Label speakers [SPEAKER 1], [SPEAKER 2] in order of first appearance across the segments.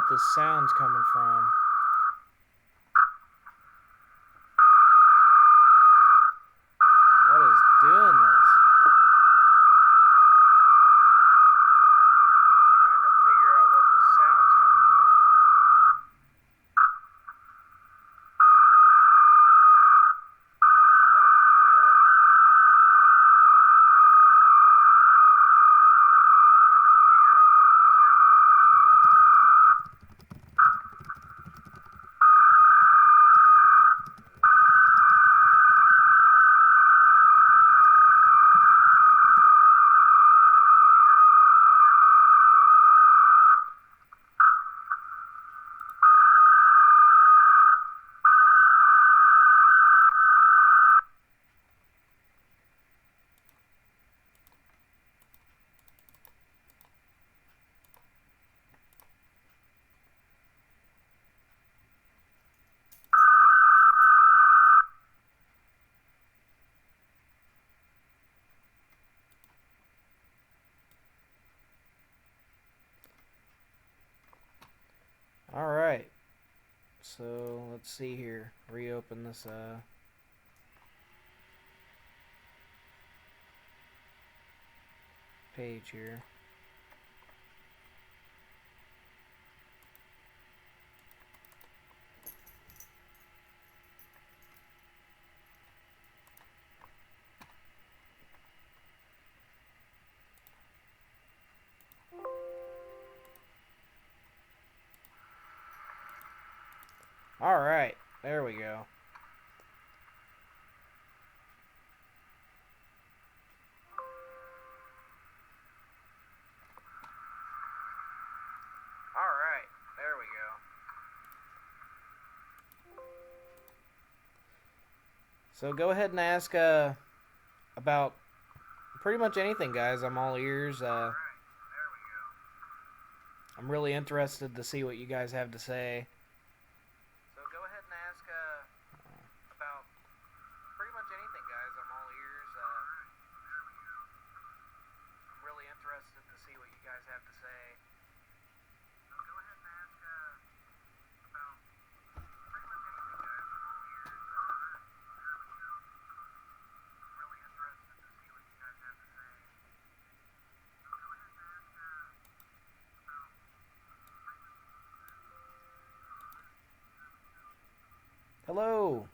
[SPEAKER 1] the sound's coming from. What is doing this? I'm just trying to figure out what the sound's coming from. What is doing this? Alright, so let's see here. Reopen this page here. Alright, there we go. Alright, there we go. So go ahead and ask about pretty much anything, guys. I'm all ears. I'm really interested to see what you guys have to say. So go ahead and ask about pretty much anything, guys. I'm all ears. I'm really interested to see what you guys have to say. So go ahead and ask about pretty much anything, guys. I'm all ears. I'm really interested to see what you guys have to say. So go ahead and ask about. Hello.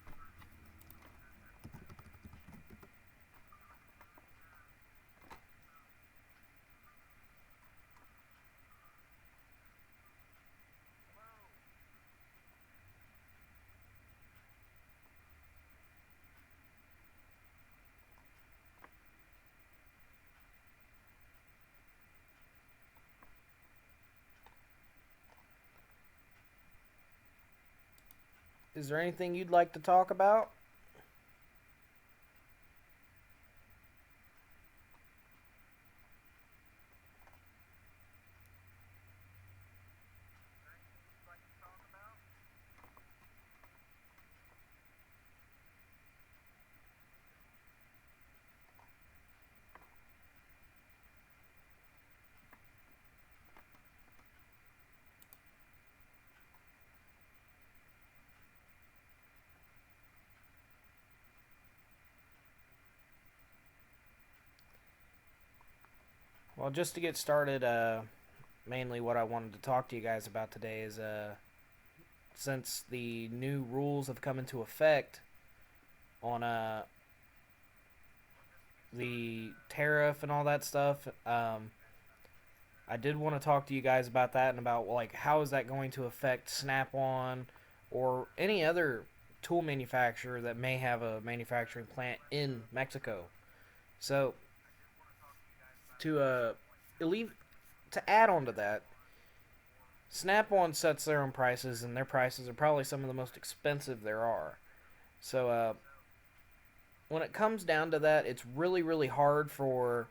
[SPEAKER 1] Is there anything you'd like to talk about? Well, just to get started, mainly what I wanted to talk to you guys about today is since the new rules have come into effect on the tariff and all that stuff, I did want to talk to you guys about that and about like how is that going to affect Snap-on or any other tool manufacturer that may have a manufacturing plant in Mexico. So to to add on to that, Snap-on sets their own prices, and their prices are probably some of the most expensive there are. So when it comes down to that, it's really, really hard for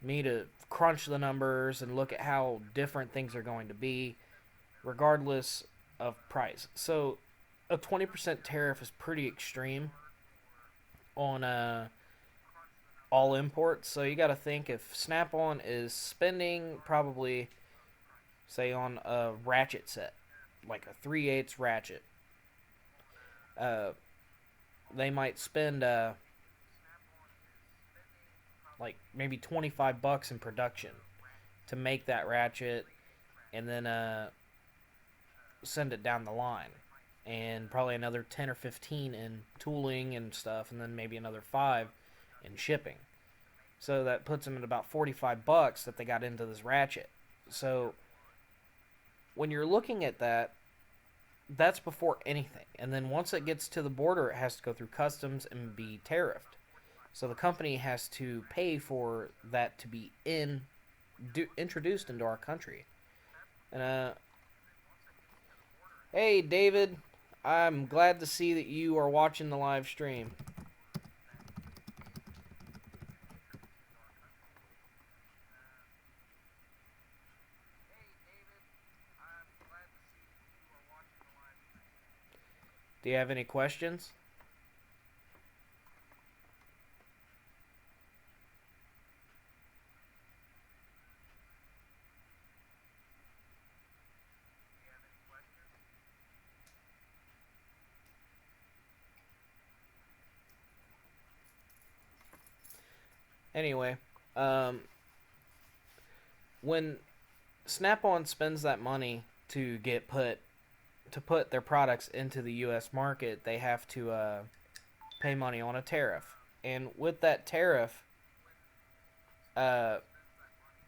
[SPEAKER 1] me to crunch the numbers and look at how different things are going to be, regardless of price. So a 20% tariff is pretty extreme on all imports. So you got to think if Snap-on is spending probably say on a ratchet set, like a 3/8 ratchet. Uh, they might spend like maybe $25 in production to make that ratchet, and then send it down the line, and probably another 10 or 15 in tooling and stuff, and then maybe another 5 in shipping. So that puts them at about $45 that they got into this ratchet. So when you're looking at that, that's before anything. And then once it gets to the border, it has to go through customs and be tariffed. So the company has to pay for that to be introduced into our country. And hey David, I'm glad to see that you are watching the live stream. Do you have any questions? Anyway, when Snap-on spends that money to put their products into the U.S. market, they have to pay money on a tariff, and with that tariff, that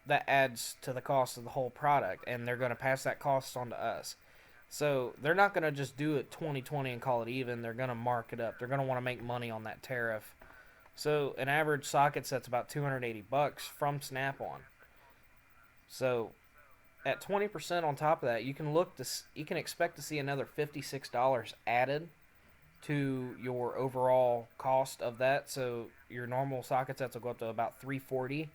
[SPEAKER 1] adds to the cost of the whole product, and they're going to pass that cost on to us. So they're not going to just do it 2020 and call it even. They're going to mark it up. They're going to want to make money on that tariff. So an average socket set's about $280 from Snap-on. So at 20% on top of that, you can expect to see another $56 added to your overall cost of that. So your normal socket sets will go up to about $340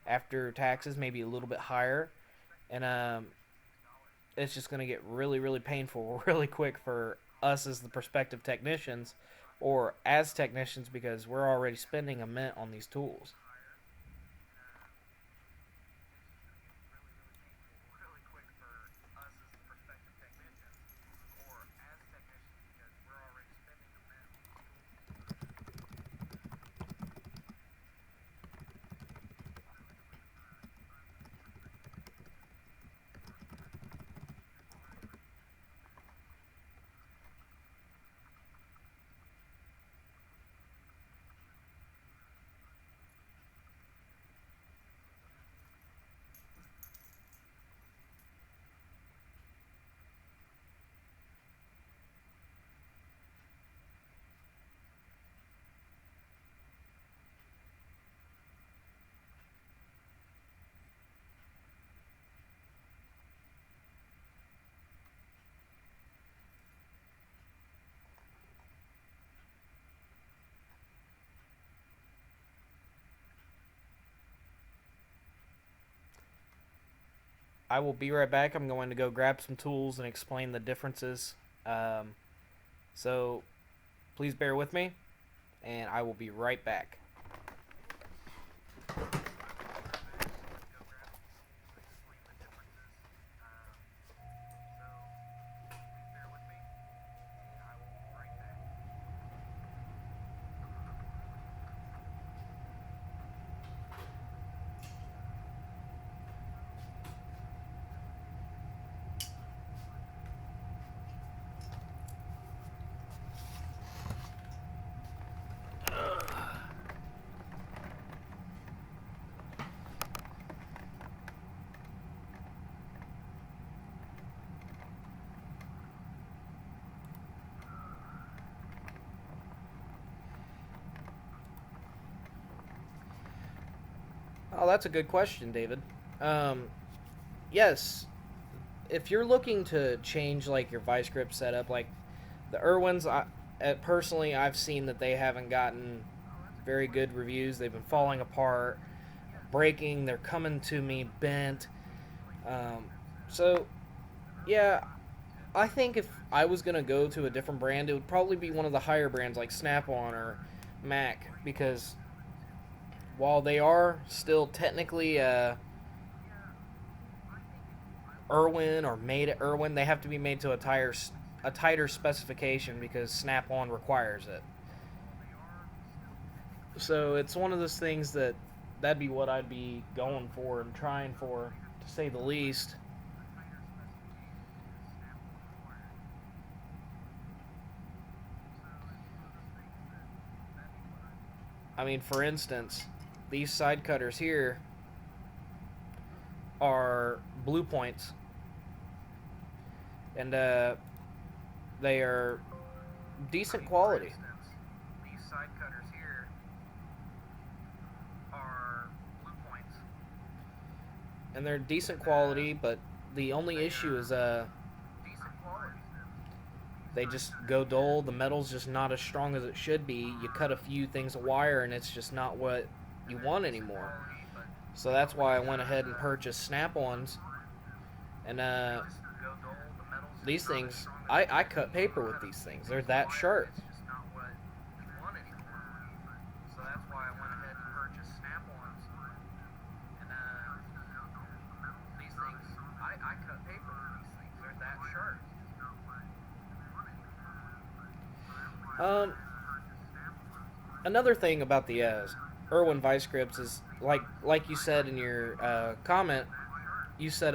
[SPEAKER 1] after taxes, maybe a little bit higher, and it's just going to get really, really painful really quick for us as the prospective technicians, or as technicians, because we're already spending a mint on these tools. I will be right back. I'm going to go grab some tools and explain the differences. Um, so please bear with me, and I will be right back. Oh, that's a good question, David. Um, yes, if you're looking to change like your vice grip setup, like the Irwins, personally, I've seen that they haven't gotten very good reviews. They've been falling apart, breaking. They're coming to me bent. Um, so yeah, I think if I was gonna go to a different brand, it would probably be one of the higher brands like Snap-on or Mac, because while they are still technically Irwin or made at Irwin, they have to be made to a tighter specification because Snap-on requires it. So it's one of those things that'd be what I'd be going for and trying for, to say the least. I mean, for instance, these side cutters here are Blue Points, and they are decent quality. These side cutters here are Blue Points, and they're decent quality, but the only issue is they just go dull. The metal's just not as strong as it should be. You cut a few things of wire, and it's just not what you want anymore. So that's why I went ahead and purchased Snap-ons. And these things, I cut paper with these things. They're that sharp. So that's why I went ahead and purchased Snap-ons. And these things, I cut paper with these things. They're that sharp. Another thing about the Irwin vice grips is like you said in your comment. You said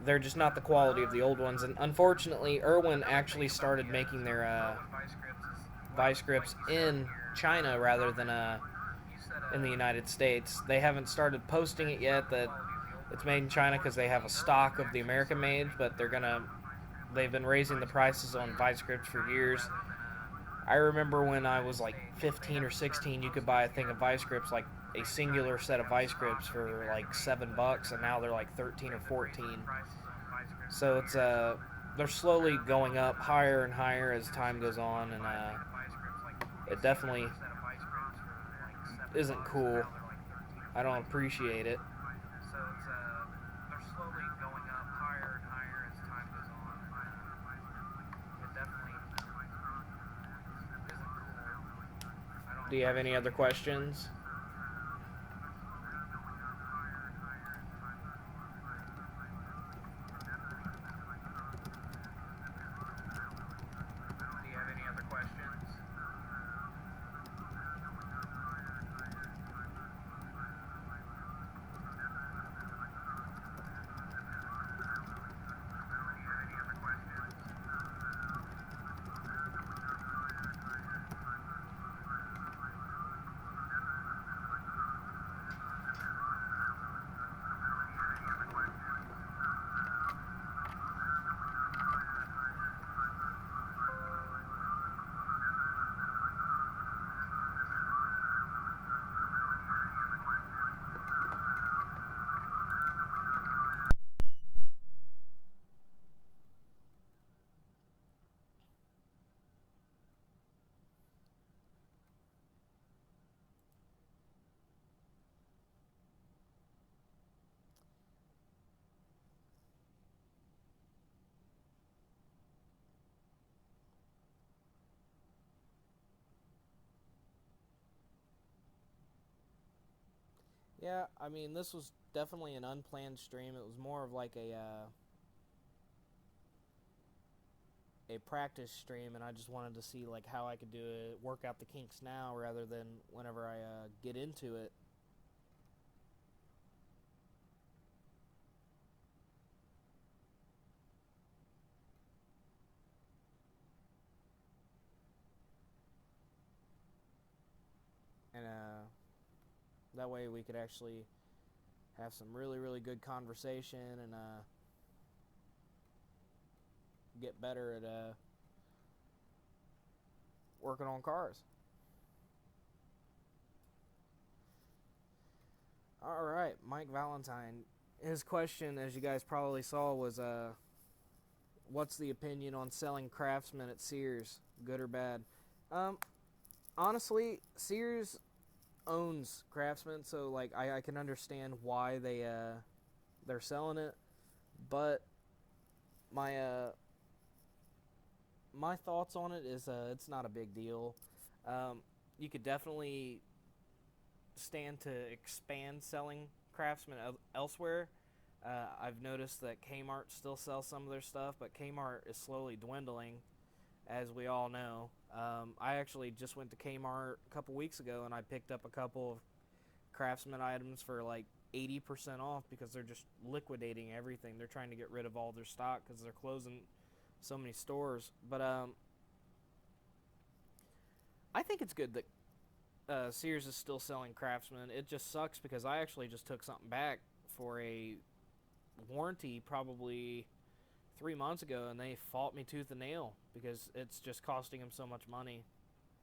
[SPEAKER 1] they're just not the quality of the old ones, and unfortunately, Irwin actually started making their vice grips in China rather than in the United States. They haven't started posting it yet that it's made in China because they have a stock of the American made, but they've been raising the prices on vice grips for years. I remember when I was like 15 or 16, you could buy a thing of vice grips, like a singular set of vice grips, for like $7, and now they're like 13 or 14. So it's they're slowly going up higher and higher as time goes on, and it definitely isn't cool. I don't appreciate it. Do you have any other questions? Yeah, I mean, this was definitely an unplanned stream. It was more of like a practice stream, and I just wanted to see like how I could do it, work out the kinks now rather than whenever I get into it. And that way we could actually have some really, really good conversation and get better at working on cars. All right, Mike Valentine. His question, as you guys probably saw, was what's the opinion on selling Craftsman at Sears, good or bad? Honestly, Sears owns Craftsman, so like I can understand why they're selling it, but my my thoughts on it is it's not a big deal. You could definitely stand to expand selling Craftsman elsewhere, I've noticed that Kmart still sells some of their stuff, but Kmart is slowly dwindling, as we all know. I actually just went to Kmart a couple weeks ago and I picked up a couple of Craftsman items for like 80% off because they're just liquidating everything. They're trying to get rid of all their stock because they're closing so many stores. But I think it's good that Sears is still selling Craftsman. It just sucks because I actually just took something back for a warranty probably 3 months ago, and they fought me tooth and nail because it's just costing them so much money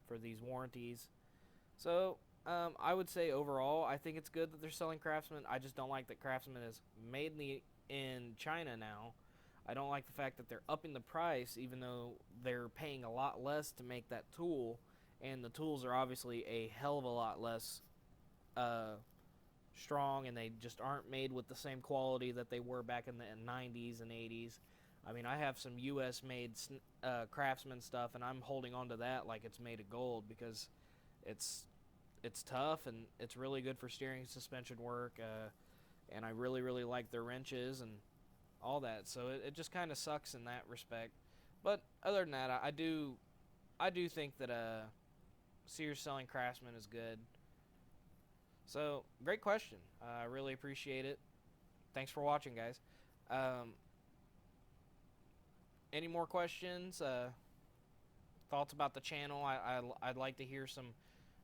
[SPEAKER 1] for these warranties. So I would say overall, I think it's good that they're selling Craftsman. I just don't like that Craftsman is made in China now. I don't like the fact that they're upping the price, even though they're paying a lot less to make that tool, and the tools are obviously a hell of a lot less uh, strong, and they just aren't made with the same quality that they were back in the 90s and 80s. I mean, I have some U.S. made Craftsman stuff, and I'm holding on to that like it's made of gold because it's it's tough and it's really good for steering suspension work. And I really like their wrenches and all that. So it just kind of sucks in that respect. But other than that, I do think that Sears selling Craftsman is good. So great question. I really appreciate it. Thanks for watching, guys. Um, any more questions? Thoughts about the channel? I'd like to hear some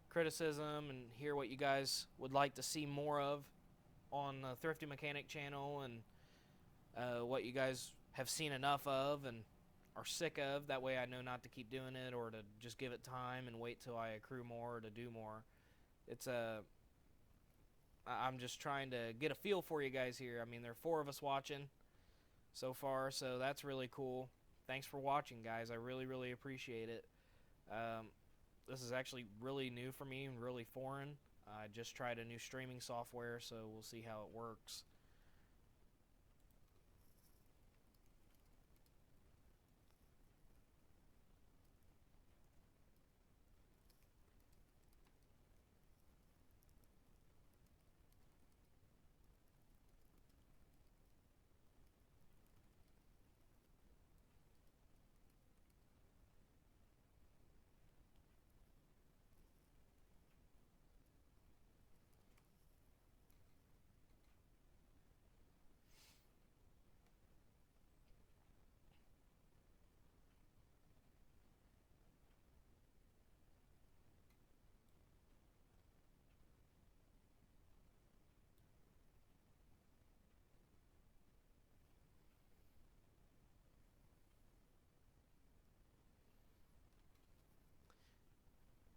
[SPEAKER 1] criticism and hear what you guys would like to see more of on the Thrifty Mechanic channel, and what you guys have seen enough of and are sick of. That way I know not to keep doing it or to just give it time and wait till I accrue more or to do more. It's I'm just trying to get a feel for you guys here. I mean, there are 4 of us watching so far, so that's really cool. Thanks for watching, guys. I really appreciate it. Um, this is actually really new for me and really foreign. I just tried a new streaming software, so we'll see how it works.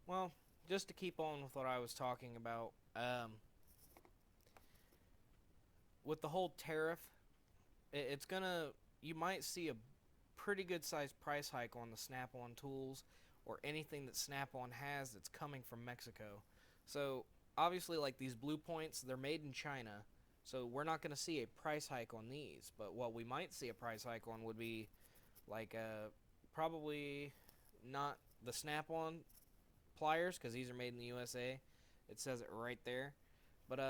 [SPEAKER 1] Well, just to keep on with what I was talking about, with the whole tariff, it's gonna, you might see a pretty good sized price hike on the Snap-on tools or anything that Snap-on has that's coming from Mexico. So obviously, like these blue points, they're made in China, so we're not going to see a price hike on these. But what we might see a price hike on would be like probably not the Snap-on pliers because these are made in the USA. It says it right there. But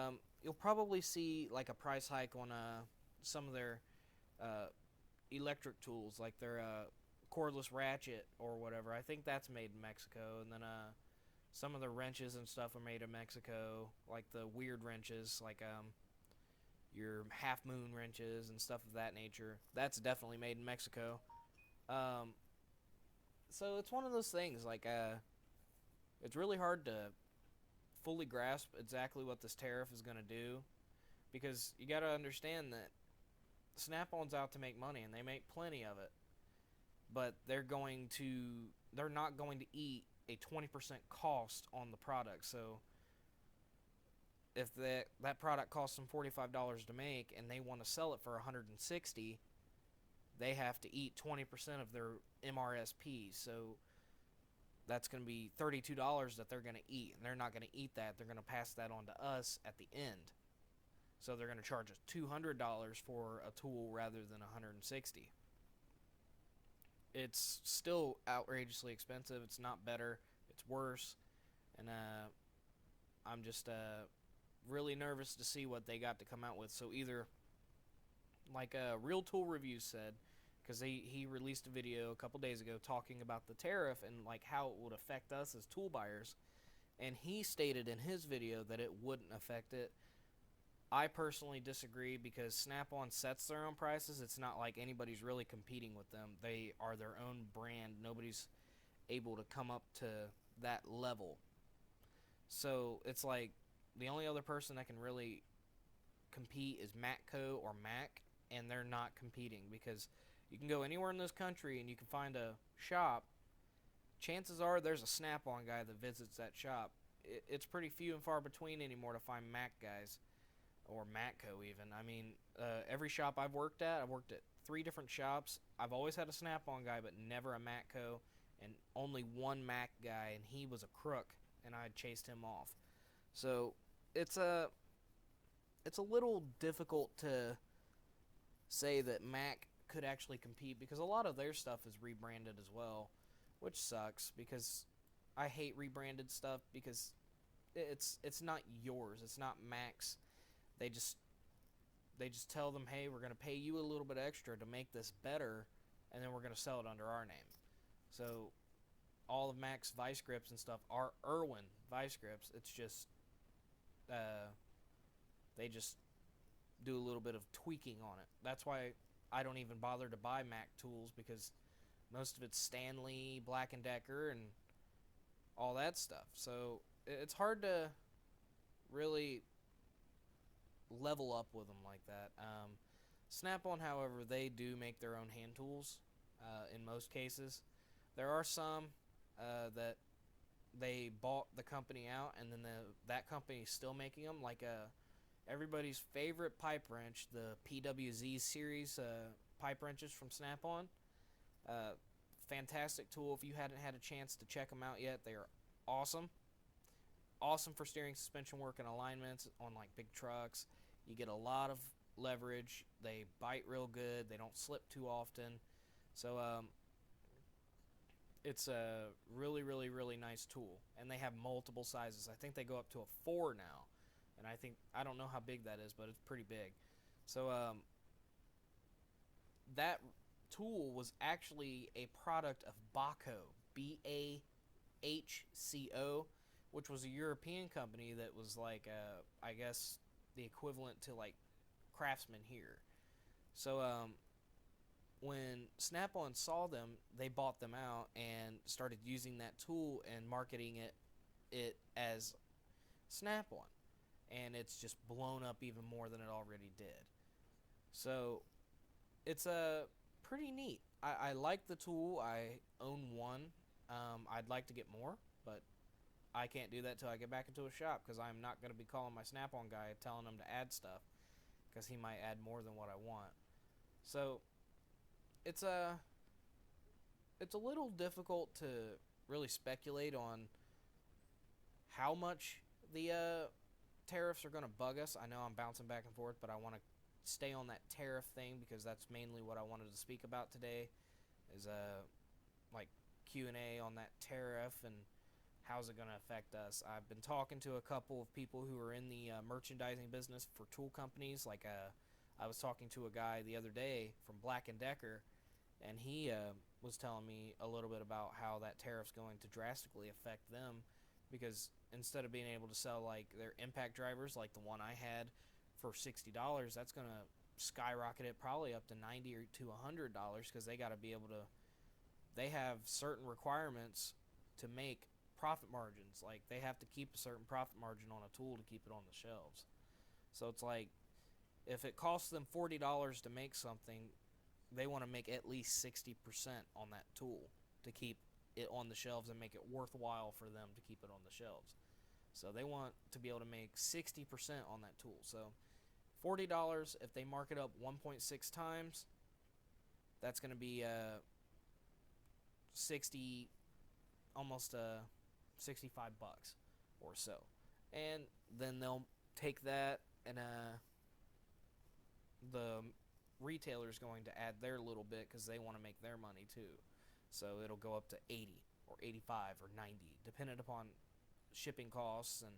[SPEAKER 1] you'll probably see like a price hike on some of their uh, electric tools, like their cordless ratchet or whatever. I think that's made in Mexico. And then some of the wrenches and stuff are made in Mexico, like the weird wrenches, like your half moon wrenches and stuff of that nature. That's definitely made in Mexico. Um, so it's one of those things. Like it's really hard to fully grasp exactly what this tariff is going to do because you got to understand that Snap-on's out to make money and they make plenty of it, but they're not going to eat a 20% cost on the product. So if that product costs them $45 to make and they want to sell it for 160, they have to eat 20% of their MRSP. So that's going to be $32 that they're going to eat, and they're not going to eat that. They're going to pass that on to us at the end. So they're going to charge us $200 for a tool rather than 160. It's still outrageously expensive. It's not better. It's worse. And I'm just really nervous to see what they got to come out with. So either Like Real Tool Reviews said, because he released a video a couple days ago talking about the tariff and like how it would affect us as tool buyers, and he stated in his video that it wouldn't affect it. I personally disagree because Snap-on sets their own prices. It's not like anybody's really competing with them. They are their own brand. Nobody's able to come up to that level. So it's like the only other person that can really compete is Matco or Mac, and they're not competing because you can go anywhere in this country and you can find a shop. Chances are there's a Snap-on guy that visits that shop. It's pretty few and far between anymore to find Mac guys or Matco even. I mean, every shop I've worked at 3 different shops. I've always had a Snap-on guy, but never a Matco, and only one Mac guy, and he was a crook, and I chased him off. So it's a little difficult to say that Mac could actually compete because a lot of their stuff is rebranded as well, which sucks because I hate rebranded stuff because it's not yours. It's not Mac's. They just tell them, "Hey, we're going to pay you a little bit extra to make this better, and then we're going to sell it under our name." So all of Mac's vice grips and stuff are Irwin vice grips. It's just they just do a little bit of tweaking on it. That's why I don't even bother to buy Mac tools because most of it's Stanley, Black and Decker, and all that stuff. So it's hard to really level up with them like that. Snap-on, however, they do make their own hand tools in most cases. There are some that they bought the company out, and then that company is still making them. Like everybody's favorite pipe wrench, the PWZ series pipe wrenches from Snap-on. Fantastic tool. If you hadn't had a chance to check them out yet, they are awesome. Awesome for steering, suspension work, and alignments on like big trucks. You get a lot of leverage. They bite real good. They don't slip too often. So it's a really, really, really nice tool. And they have multiple sizes. I think they go up to a 4 now. And I don't know how big that is, but it's pretty big. So that tool was actually a product of Bahco, Bahco, which was a European company that was like, I guess, the equivalent to like Craftsman here. So when Snap-on saw them, they bought them out and started using that tool and marketing it as Snap-on. And it's just blown up even more than it already did. So it's pretty neat. I like the tool. I own one. I'd like to get more, but I can't do that till I get back into a shop because I'm not going to be calling my Snap-on guy telling him to add stuff because he might add more than what I want. So it's a little difficult to really speculate on how much the tariffs are going to bug us. I know I'm bouncing back and forth, but I want to stay on that tariff thing because that's mainly what I wanted to speak about today is like Q&A on that tariff and how's it going to affect us. I've been talking to a couple of people who are in the merchandising business for tool companies. Like I was talking to a guy the other day from Black and Decker, and he was telling me a little bit about how that tariff's going to drastically affect them because instead of being able to sell like their impact drivers like the one I had for $60, that's going to skyrocket it probably up to $90 or to $100 because they got to be able to, they have certain requirements to make profit margins. Like they have to keep a certain profit margin on a tool to keep it on the shelves. So it's like if it costs them $40 to make something, they want to make at least 60% on that tool to keep it on the shelves and make it worthwhile for them to keep it on the shelves. So they want to be able to make 60% on that tool. So $40, if they mark it up 1.6 times, that's going to be 60, almost 65 bucks or so. And then they'll take that and the retailer's going to add their little bit because they want to make their money too. So it'll go up to 80 or 85 or 90 depending upon shipping costs and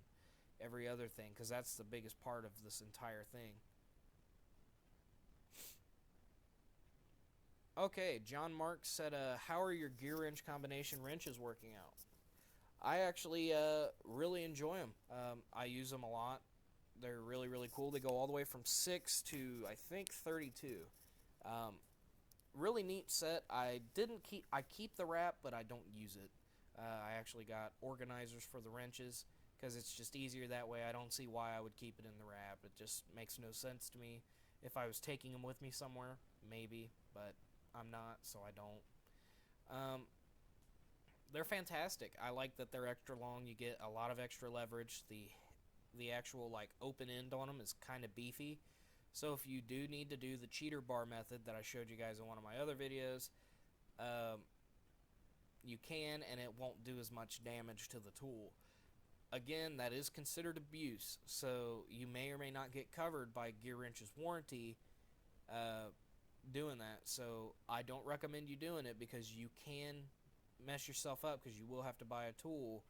[SPEAKER 1] every other thing because that's the biggest part of this entire thing. Okay, John Mark said, how are your gear wrench combination wrenches working out? I actually really enjoy them. I use them a lot. They're really, really cool. They go all the way from 6 to, I think, 32. Um, really neat set. I keep the wrap, but I don't use it. I actually got organizers for the wrenches because it's just easier that way. I don't see why I would keep it in the wrap. It just makes no sense to me. If I was taking them with me somewhere, maybe, but I'm not, so I don't. Um, they're fantastic. I like that they're extra long. You get a lot of extra leverage. The actual like open end on them is kind of beefy. So if you do need to do the cheater bar method that I showed you guys in one of my other videos, um, you can, and it won't do as much damage to the tool. Again, that is considered abuse, so you may or may not get covered by Gear Wrench's warranty uh, doing that. So I don't recommend you doing it because you can mess yourself up because you will have to buy a tool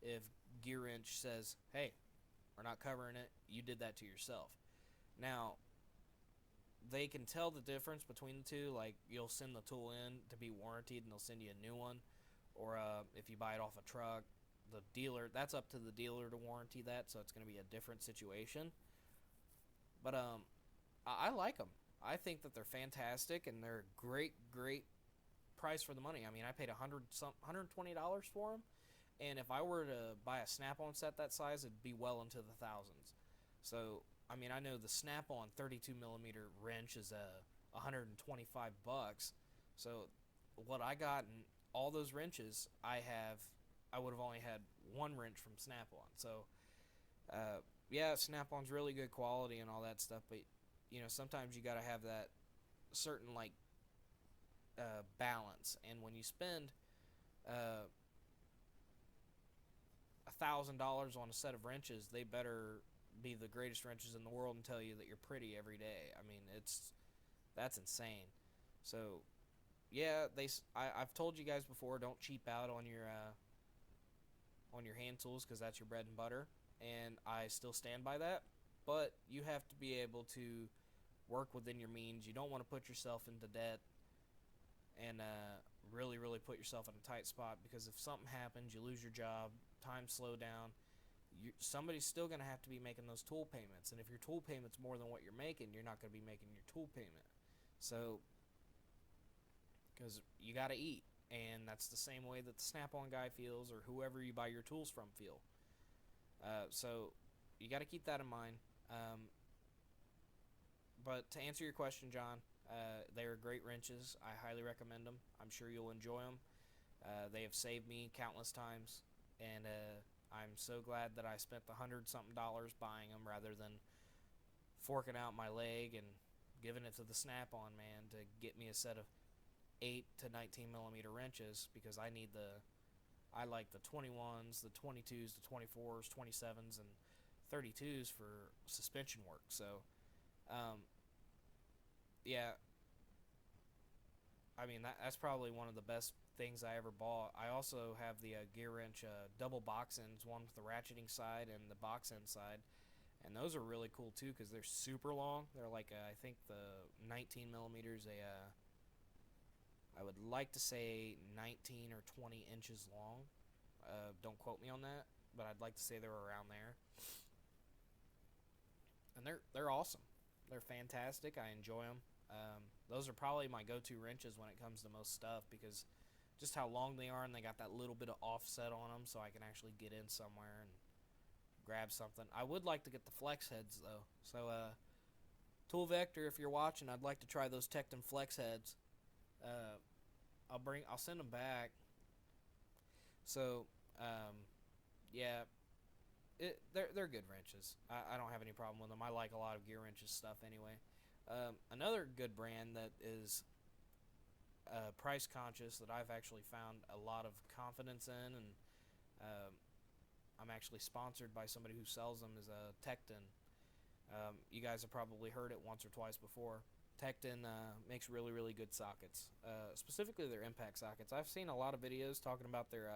[SPEAKER 1] if Gear Wrench says, hey, we're not covering it, you did that to yourself. Now, they can tell the difference between the two. Like, you'll send the tool in to be warranted and they'll send you a new one. Or if you buy it off a truck, the dealer, that's up to the dealer to warranty that, so it's going to be a different situation. But I like them. I think that they're fantastic and they're a great price for the money. I mean, I paid $120 for them, and if I were to buy a Snap-on set that size, it'd be well into the thousands. So, I mean, I know the Snap-on 32 millimeter wrench is $125. So, what I got in all those wrenches, I would have only had one wrench from Snap-on. So, yeah, Snap-on's really good quality and all that stuff, but sometimes you got to have that certain like balance. And when you spend $1,000 on a set of wrenches, they better be the greatest wrenches in the world and tell you that you're pretty every day. I mean, that's insane. So, yeah, I've told you guys before, don't cheap out on your hand tools because that's your bread and butter, and I still stand by that. But you have to be able to work within your means. You don't want to put yourself into debt and really, really put yourself in a tight spot, because if something happens, you lose your job, time slow down, somebody's still going to have to be making those tool payments. And if your tool payment's more than what you're making, you're not going to be making your tool payment. So, because you got to eat. And that's the same way that the Snap-on guy feels, or whoever you buy your tools from feel. So, you got to keep that in mind. But to answer your question, John, they are great wrenches. I highly recommend them. I'm sure you'll enjoy them. They have saved me countless times, and I'm so glad that I spent the $100-something buying them rather than forking out my leg and giving it to the Snap-on man to get me a set of 8 to 19 millimeter wrenches, because I like the 21s, the 22s, the 24s, 27s, and 32s for suspension work. So, yeah, I mean, that's probably one of the best things I ever bought. I also have the Gear Wrench double box ends, one with the ratcheting side and the box end side. And those are really cool too because they're super long. They're like, I think the 19 millimeters, I would like to say 19 or 20 inches long. Don't quote me on that, but I'd like to say they're around there. And they're awesome. They're fantastic. I enjoy them. Those are probably my go-to wrenches when it comes to most stuff, because just how long they are, and they got that little bit of offset on them, so I can actually get in somewhere and grab something. I would like to get the flex heads though. So Tool Vector, if you're watching, I'd like to try those Tecton flex heads. I'll send them back. So yeah, they're good wrenches. I don't have any problem with them. I like a lot of Gear Wrenches stuff anyway. Another good brand that is price conscious that I've actually found a lot of confidence in, and I'm actually sponsored by somebody who sells them, is Tecton. You guys have probably heard it once or twice before. Tecton makes really, really good sockets, specifically their impact sockets. I've seen a lot of videos talking about their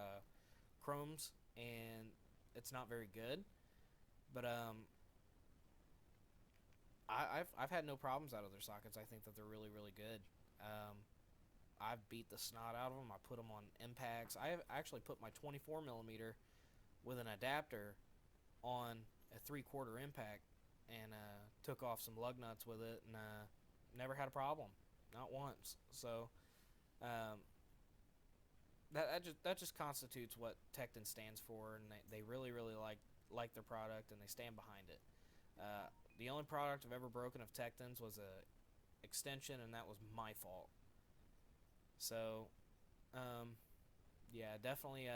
[SPEAKER 1] chromes, and it's not very good. But I've had no problems out of their sockets. I think that they're really, really good. I've beat the snot out of them. I put them on impacts. I have actually put my 24 millimeter with an adapter on a 3/4 impact and took off some lug nuts with it, and never had a problem, not once. So um, that just constitutes what Tecton stands for, and they really really like their product and they stand behind it. Uh, the only product I've ever broken of Tecton's was a extension, and that was my fault. So um, yeah, definitely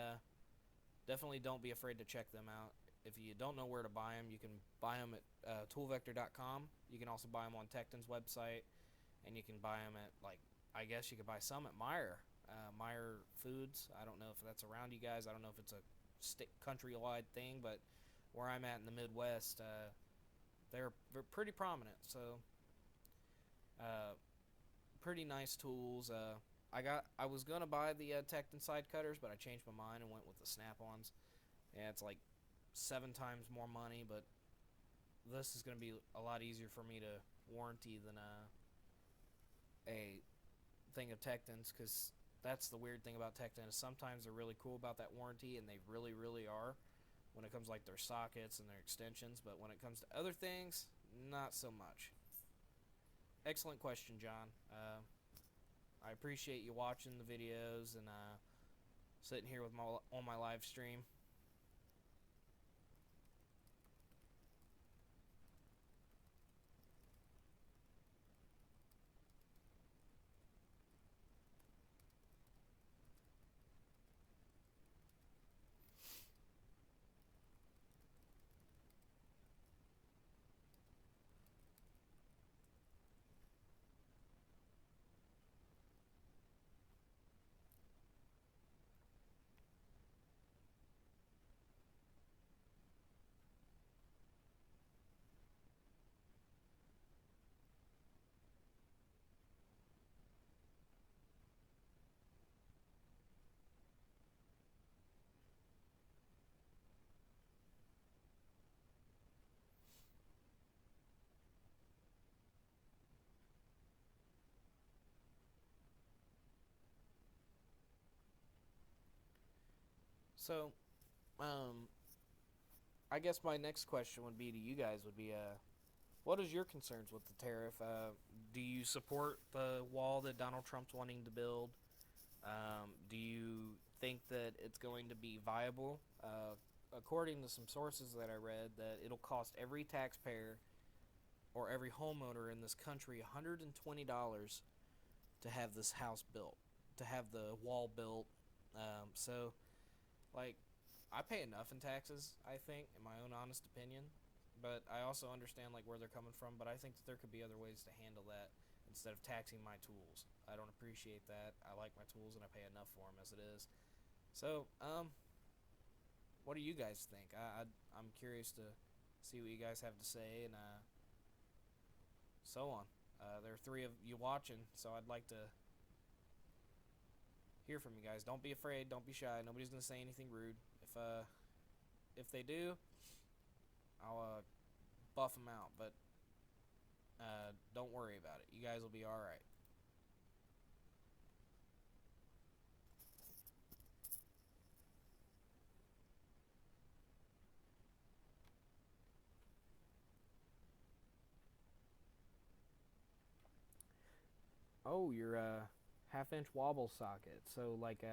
[SPEAKER 1] don't be afraid to check them out. If you don't know where to buy them, you can buy them at toolvector.com. You can also buy them on Tecton's website, and you can buy them at, like, I guess you could buy some at Meyer Foods. I don't know if that's around you guys. I don't know if it's a countrywide thing, but where I'm at in the Midwest, they're pretty prominent. So uh, pretty nice tools. I was gonna buy the Tecton side cutters, but I changed my mind and went with the Snap-ons. Yeah, it's like 7 times more money, but this is gonna be a lot easier for me to warranty than a thing of Tectons, because that's the weird thing about Tecton is sometimes they're really cool about that warranty, and they really really are when it comes to, like, their sockets and their extensions, but when it comes to other things, not so much. Excellent question, John. I appreciate you watching the videos and sitting here with my on my live stream. So, um, I guess my next question would be to you guys would be what is your concerns with the tariff? Do you support the wall that Donald Trump's wanting to build? Do you think that it's going to be viable? According to some sources that I read, that it'll cost every taxpayer or every homeowner in this country $120 to have this house built, to have the wall built. So, like, I pay enough in taxes, I think, in my own honest opinion. But I also understand, like, where they're coming from. But I think that there could be other ways to handle that instead of taxing my tools. I don't appreciate that. I like my tools and I pay enough for them as it is. So, what do you guys think? I'm curious to see what you guys have to say, and so on. There are 3 of you watching, so I'd like to hear from you guys. Don't be afraid. Don't be shy. Nobody's gonna say anything rude. If they do, I'll buff them out. But don't worry about it. You guys will be all right. Oh, your 1/2 inch wobble socket. So like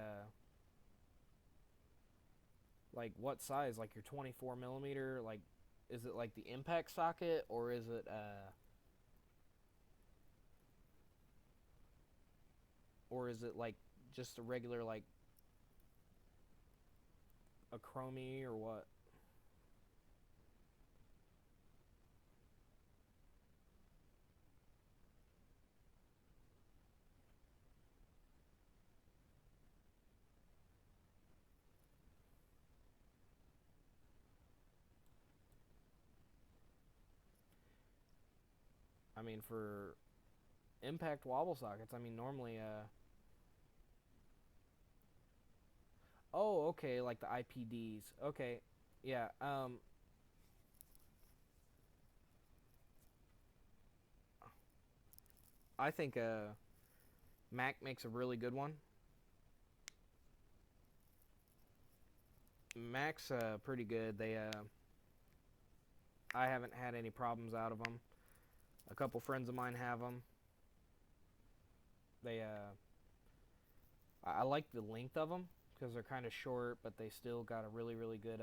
[SPEAKER 1] what size? Like your 24 millimeter? Like, is it like the impact socket, or is it like just a regular, like a chromie, or what? I mean, for impact wobble sockets, I mean, normally oh, okay, like the IPDs. Okay. Yeah. I think Mac makes a really good one. Mac's pretty good. I haven't had any problems out of them. A couple friends of mine have them. They I like the length of them because they're kind of short, but they still got a really good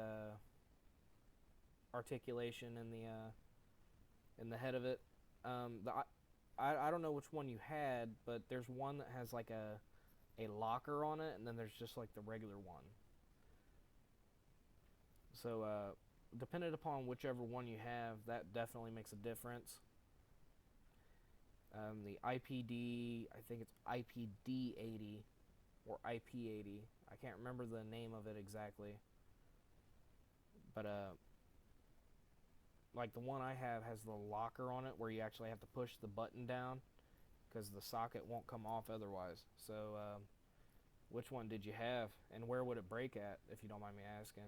[SPEAKER 1] articulation in the head of it. I don't know which one you had, but there's one that has like a locker on it, and then there's just like the regular one. So depending upon whichever one you have, that definitely makes a difference. The IPD, I think it's IPD 80 or IP 80. I can't remember the name of it exactly, but like the one I have has the locker on it where you actually have to push the button down because the socket won't come off otherwise. So, which one did you have, and where would it break at, if you don't mind me asking?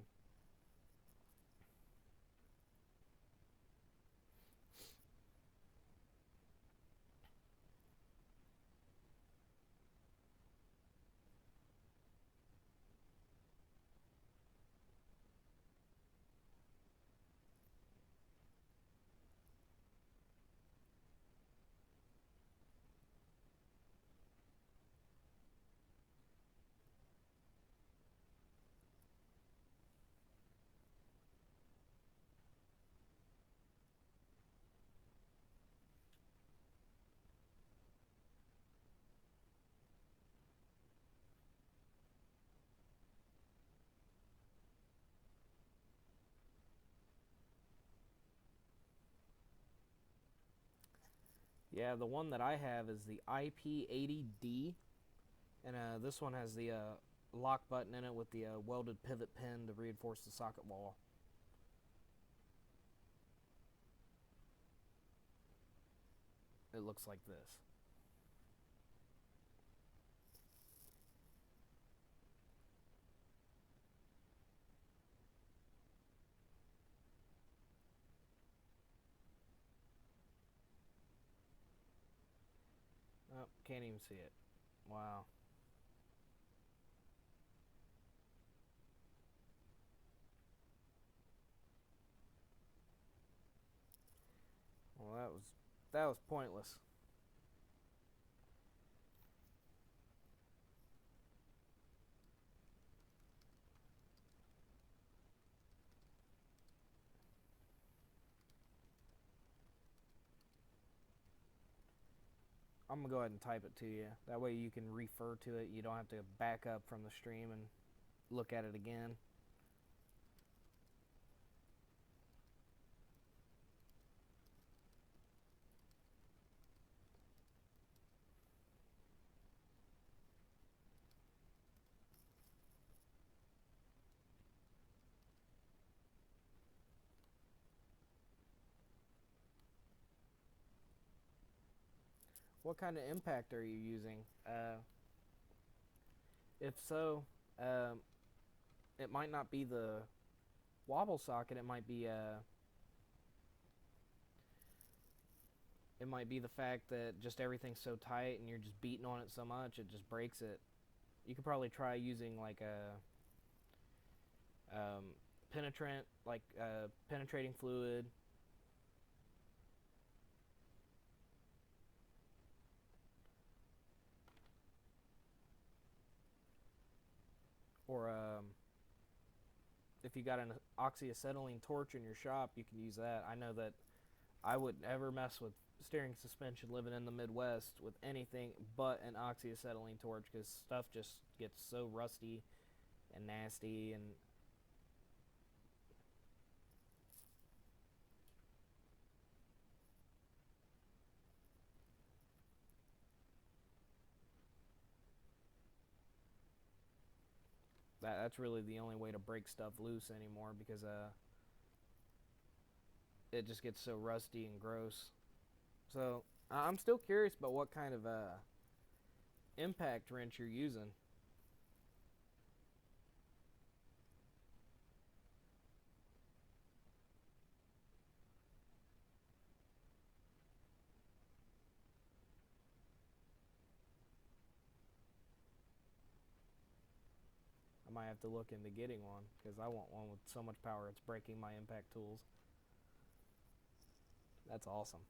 [SPEAKER 1] Yeah, the one that I have is the IP80D, and this one has the lock button in it with the welded pivot pin to reinforce the socket wall. It looks like this. Oh, can't even see it. Wow. Well, that was pointless. I'm gonna go ahead and type it to you. That way you can refer to it. You don't have to back up from the stream and look at it again. What kind of impact are you using? If so, um, it might not be the wobble socket. It might be the fact that just everything's so tight and you're just beating on it so much it just breaks it. You could probably try using like a penetrant, like penetrating fluid, or if you got an oxyacetylene torch in your shop, you can use that. I know that I would never mess with steering suspension living in the Midwest with anything but an oxyacetylene torch because stuff just gets so rusty and nasty, and that's really the only way to break stuff loose anymore because it just gets so rusty and gross. So I'm still curious about what kind of impact wrench you're using. have to look into getting one because I want one with so much power it's breaking my impact tools. That's awesome.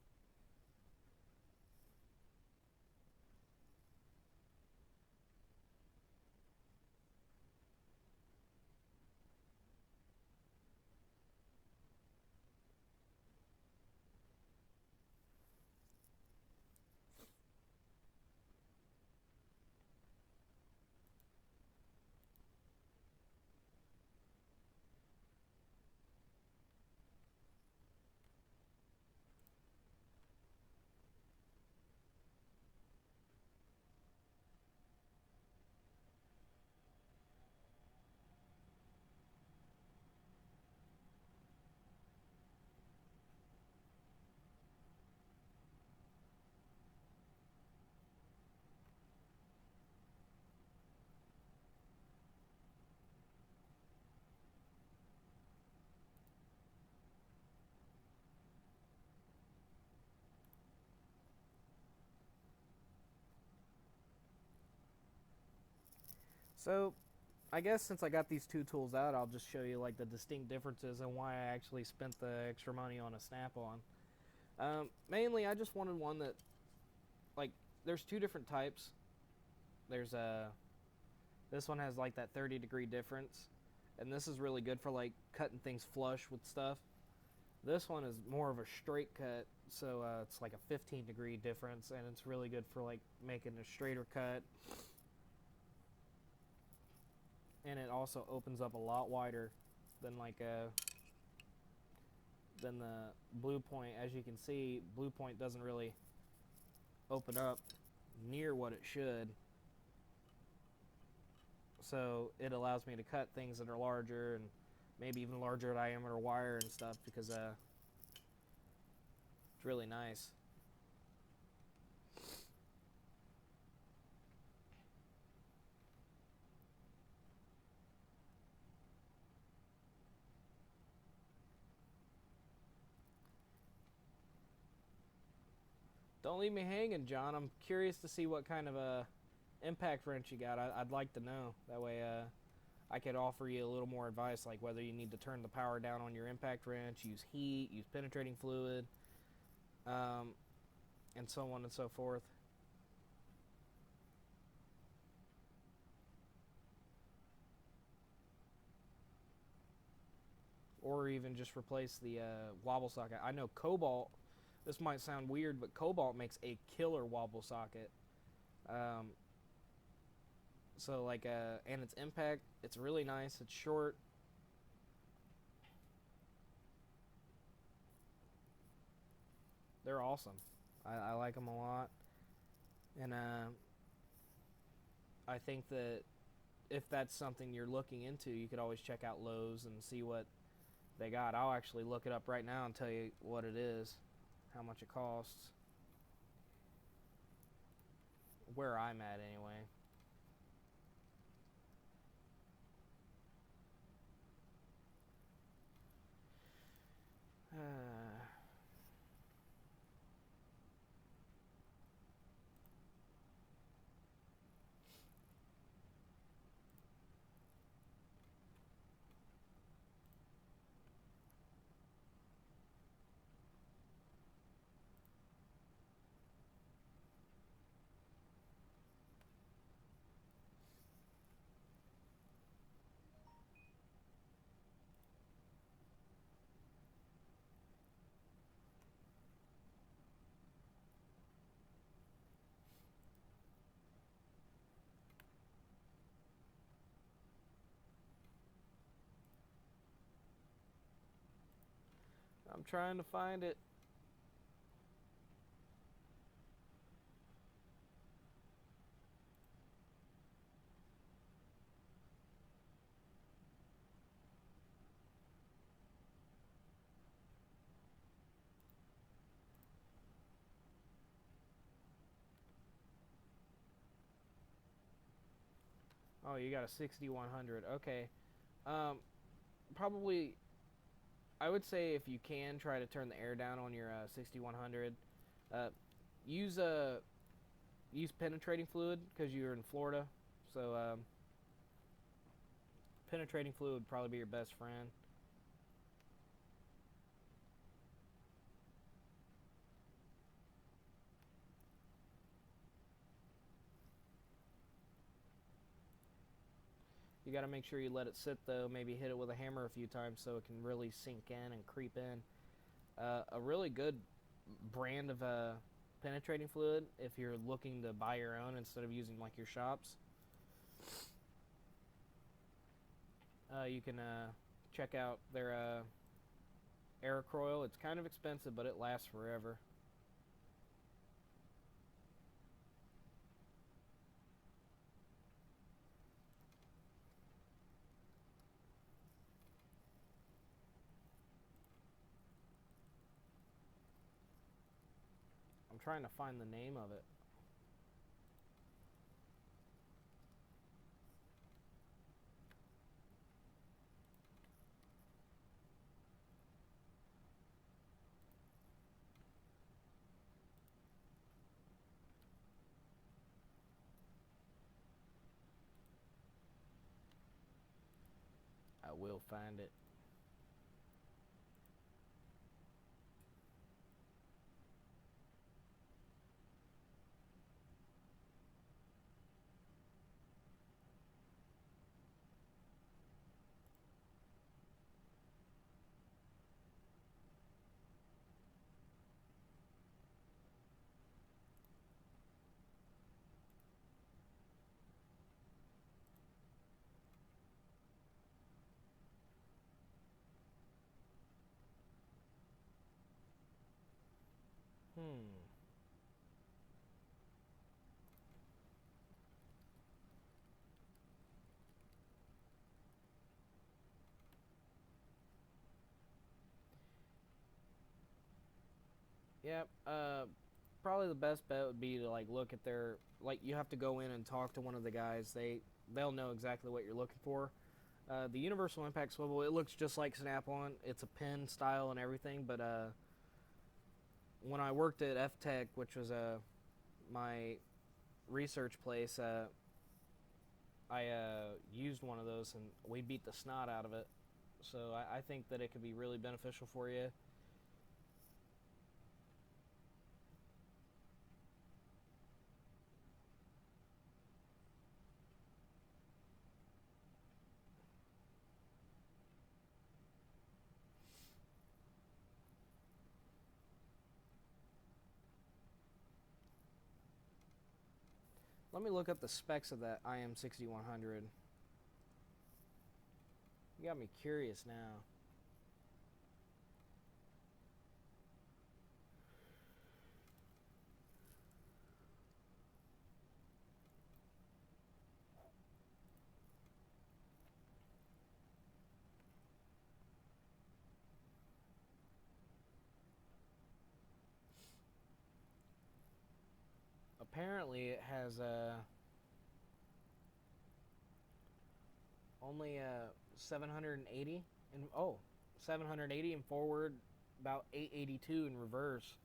[SPEAKER 1] So I guess since I got these two tools out, I'll just show you like the distinct differences and why I actually spent the extra money on a Snap-on. Mainly, I just wanted one that, like, there's two different types. There's this one has like that 30-degree difference, and this is really good for like cutting things flush with stuff. This one is more of a straight cut, so it's like a 15-degree difference, and it's really good for like making a straighter cut. And it also opens up a lot wider than than the Blue Point. As you can see, Blue Point doesn't really open up near what it should. So it allows me to cut things that are larger and maybe even larger diameter wire and stuff because it's really nice. Don't leave me hanging, John. I'm curious to see what kind of a impact wrench you got. I'd like to know. That way I could offer you a little more advice, like whether you need to turn the power down on your impact wrench, use heat, use penetrating fluid, um, and so on and so forth. Or even just replace the wobble socket. I know Cobalt, this might sound weird, but Cobalt makes a killer wobble socket. Um, so like, and its impact, it's really nice. It's short. They're awesome. I like them a lot, and I think that if that's something you're looking into, you could always check out Lowe's and see what they got. I'll actually look it up right now and tell you what it is, how much it costs, where I'm at anyway. I'm trying to find it. Oh, you got a 6100. Okay. Um, Probably, I would say if you can try to turn the air down on your 6100, uh, use use penetrating fluid because you're in Florida. So penetrating fluid would probably be your best friend. You got to make sure you let it sit though. Maybe hit it with a hammer a few times so it can really sink in and creep in. A really good brand of penetrating fluid, if you're looking to buy your own instead of using like your shops, you can check out their Aerocroil. It's kind of expensive, but it lasts forever. I'm trying to find the name of it. I will find it. Hmm. Yep. Probably the best bet would be to like look at their, like, you have to go in and talk to one of the guys. They'll know exactly what you're looking for. The universal impact swivel, it looks just like Snap-on. It's a pin style and everything, but when I worked at F-Tech, which was my research place, I used one of those and we beat the snot out of it. So I think that it could be really beneficial for you. Let me look up the specs of that IM6100. You got me curious now. Apparently, it has only 780 and 780 in forward, about 882 in reverse.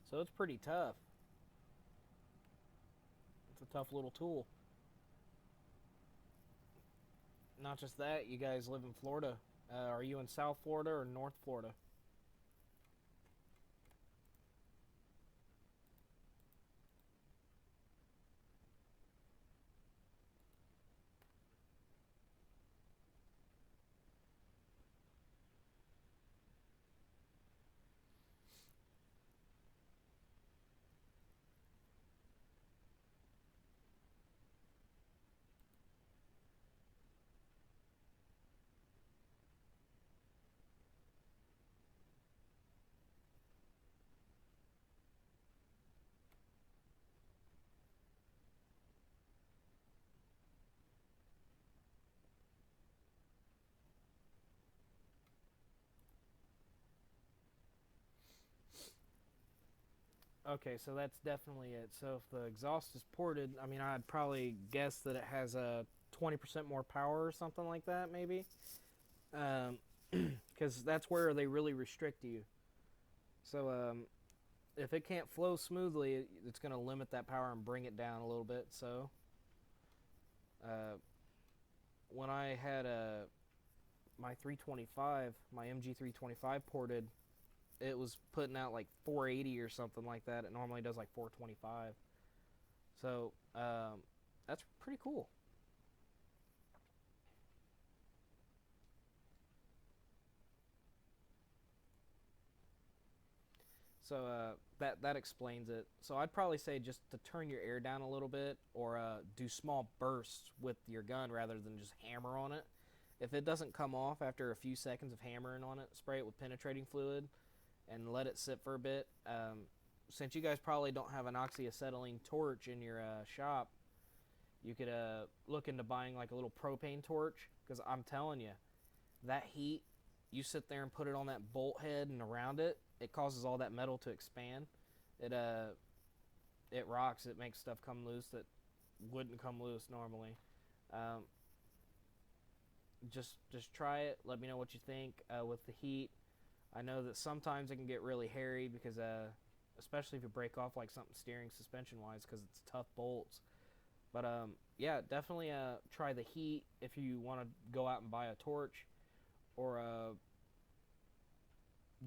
[SPEAKER 1] So it's pretty tough. It's a tough little tool. Not just that, you guys live in Florida. Are you in South Florida or North Florida? Okay, so that's definitely it. So if the exhaust is ported, I mean, I'd probably guess that it has a 20% more power or something like that, maybe. Because that's where they really restrict you. So if it can't flow smoothly, it's going to limit that power and bring it down a little bit. So, uh, when I had my 325, my MG 325 ported, it was putting out like 480 or something like that. It normally does like 425. So that's pretty cool. So that explains it. So I'd probably say just to turn your air down a little bit, or do small bursts with your gun rather than just hammer on it. If it doesn't come off after a few seconds of hammering on it, spray it with penetrating fluid and let it sit for a bit. Since you guys probably don't have an oxyacetylene torch in your shop, you could look into buying like a little propane torch, because I'm telling you, that heat, you sit there and put it on that bolt head and around it, it causes all that metal to expand. It it rocks. It makes stuff come loose that wouldn't come loose normally. Um, just try it. Let me know what you think with the heat. I know that sometimes it can get really hairy because especially if you break off like something steering suspension wise, because it's tough bolts. But yeah, definitely try the heat if you want to go out and buy a torch, or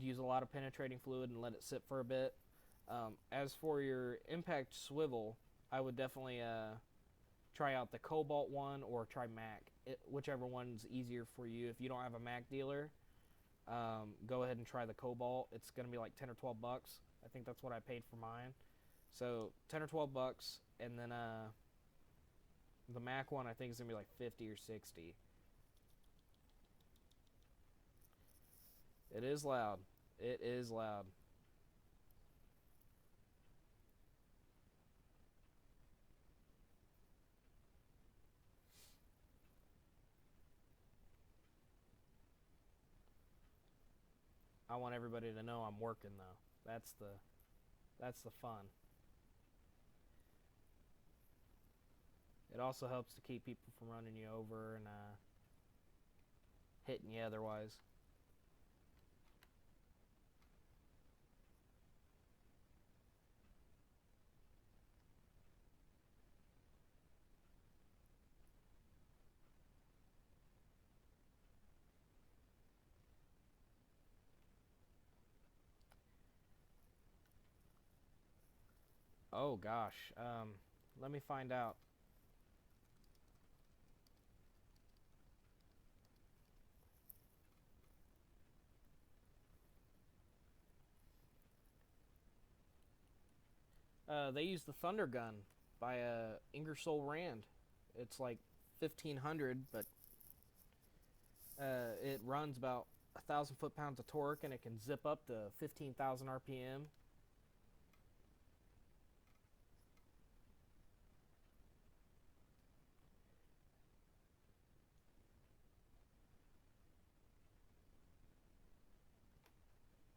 [SPEAKER 1] use a lot of penetrating fluid and let it sit for a bit. As for your impact swivel, I would definitely try out the Cobalt one or try Mac, whichever one's easier for you. If you don't have a Mac dealer, go ahead and try the Cobalt. It's going to be like 10 or 12 bucks. I think that's what I paid for mine. So 10 or 12 bucks, and then the Mac one I think is going to be like 50 or 60. It is loud. It is loud. I want everybody to know I'm working though. That's the fun. It also helps to keep people from running you over and hitting you otherwise. Oh gosh. Let me find out. They use the Thunder Gun by Ingersoll Rand. It's like 1500, but it runs about 1,000 foot-pounds of torque, and it can zip up to 15,000 RPM.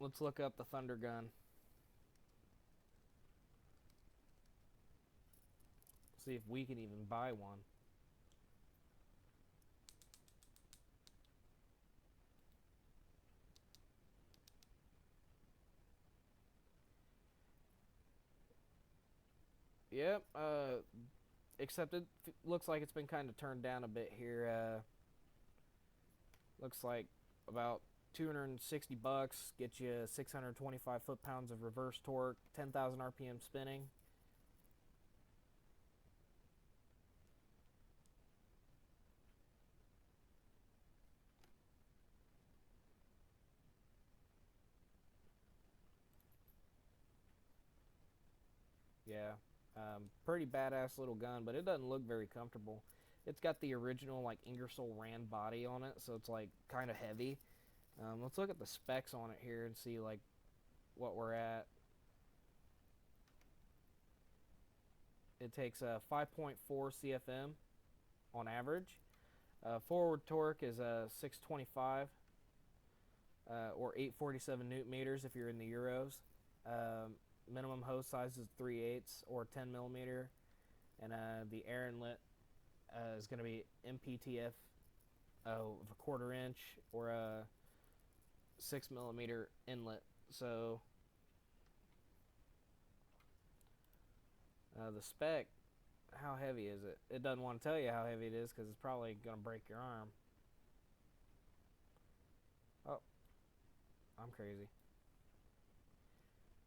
[SPEAKER 1] Let's look up the Thunder Gun. See if we can even buy one. Yep. Except it looks like it's been kind of turned down a bit here. Looks like about 260 bucks get you 625 foot-pounds of reverse torque, 10,000 RPM spinning. Yeah, pretty badass little gun, but it doesn't look very comfortable. It's got the original like Ingersoll Rand body on it, so it's like kind of heavy. Let's look at the specs on it here and see like what we're at. It takes a 5.4 CFM on average. Forward torque is a 625 or 847 newton meters if you're in the Euros. Minimum hose size is 3/8 or 10 millimeter, and the air inlet is going to be MPTF of a 1/4 inch or a 6 millimeter inlet. So the spec How heavy is it? It doesn't want to tell you how heavy it is because it's probably going to break your arm. Oh, I'm crazy.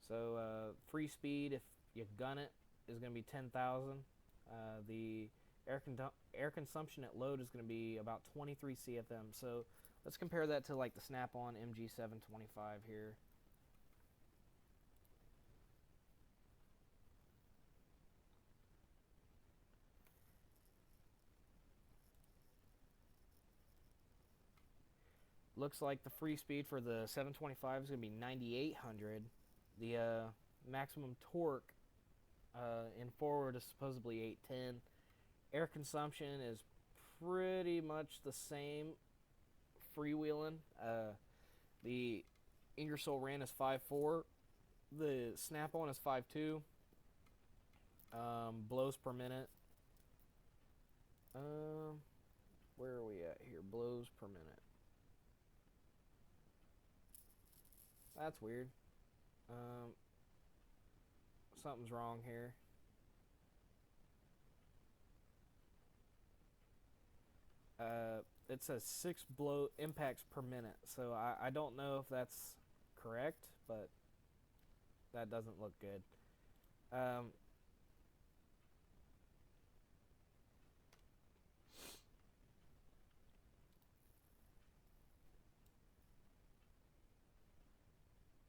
[SPEAKER 1] So free speed, if you gun it, is going to be 10,000. The air consumption at load is going to be about 23 CFM. So let's compare that to like the Snap-on MG725 here. Looks like the free speed for the 725 is going to be 9,800. The maximum torque in forward is supposedly 810. Air consumption is pretty much the same freewheeling. The Ingersoll Rand is 5.4. The Snap-on is 5.2. Blows per minute. Where are we at here? Blows per minute. That's weird. Something's wrong here. It says 6 blow impacts per minute, so I don't know if that's correct, but that doesn't look good.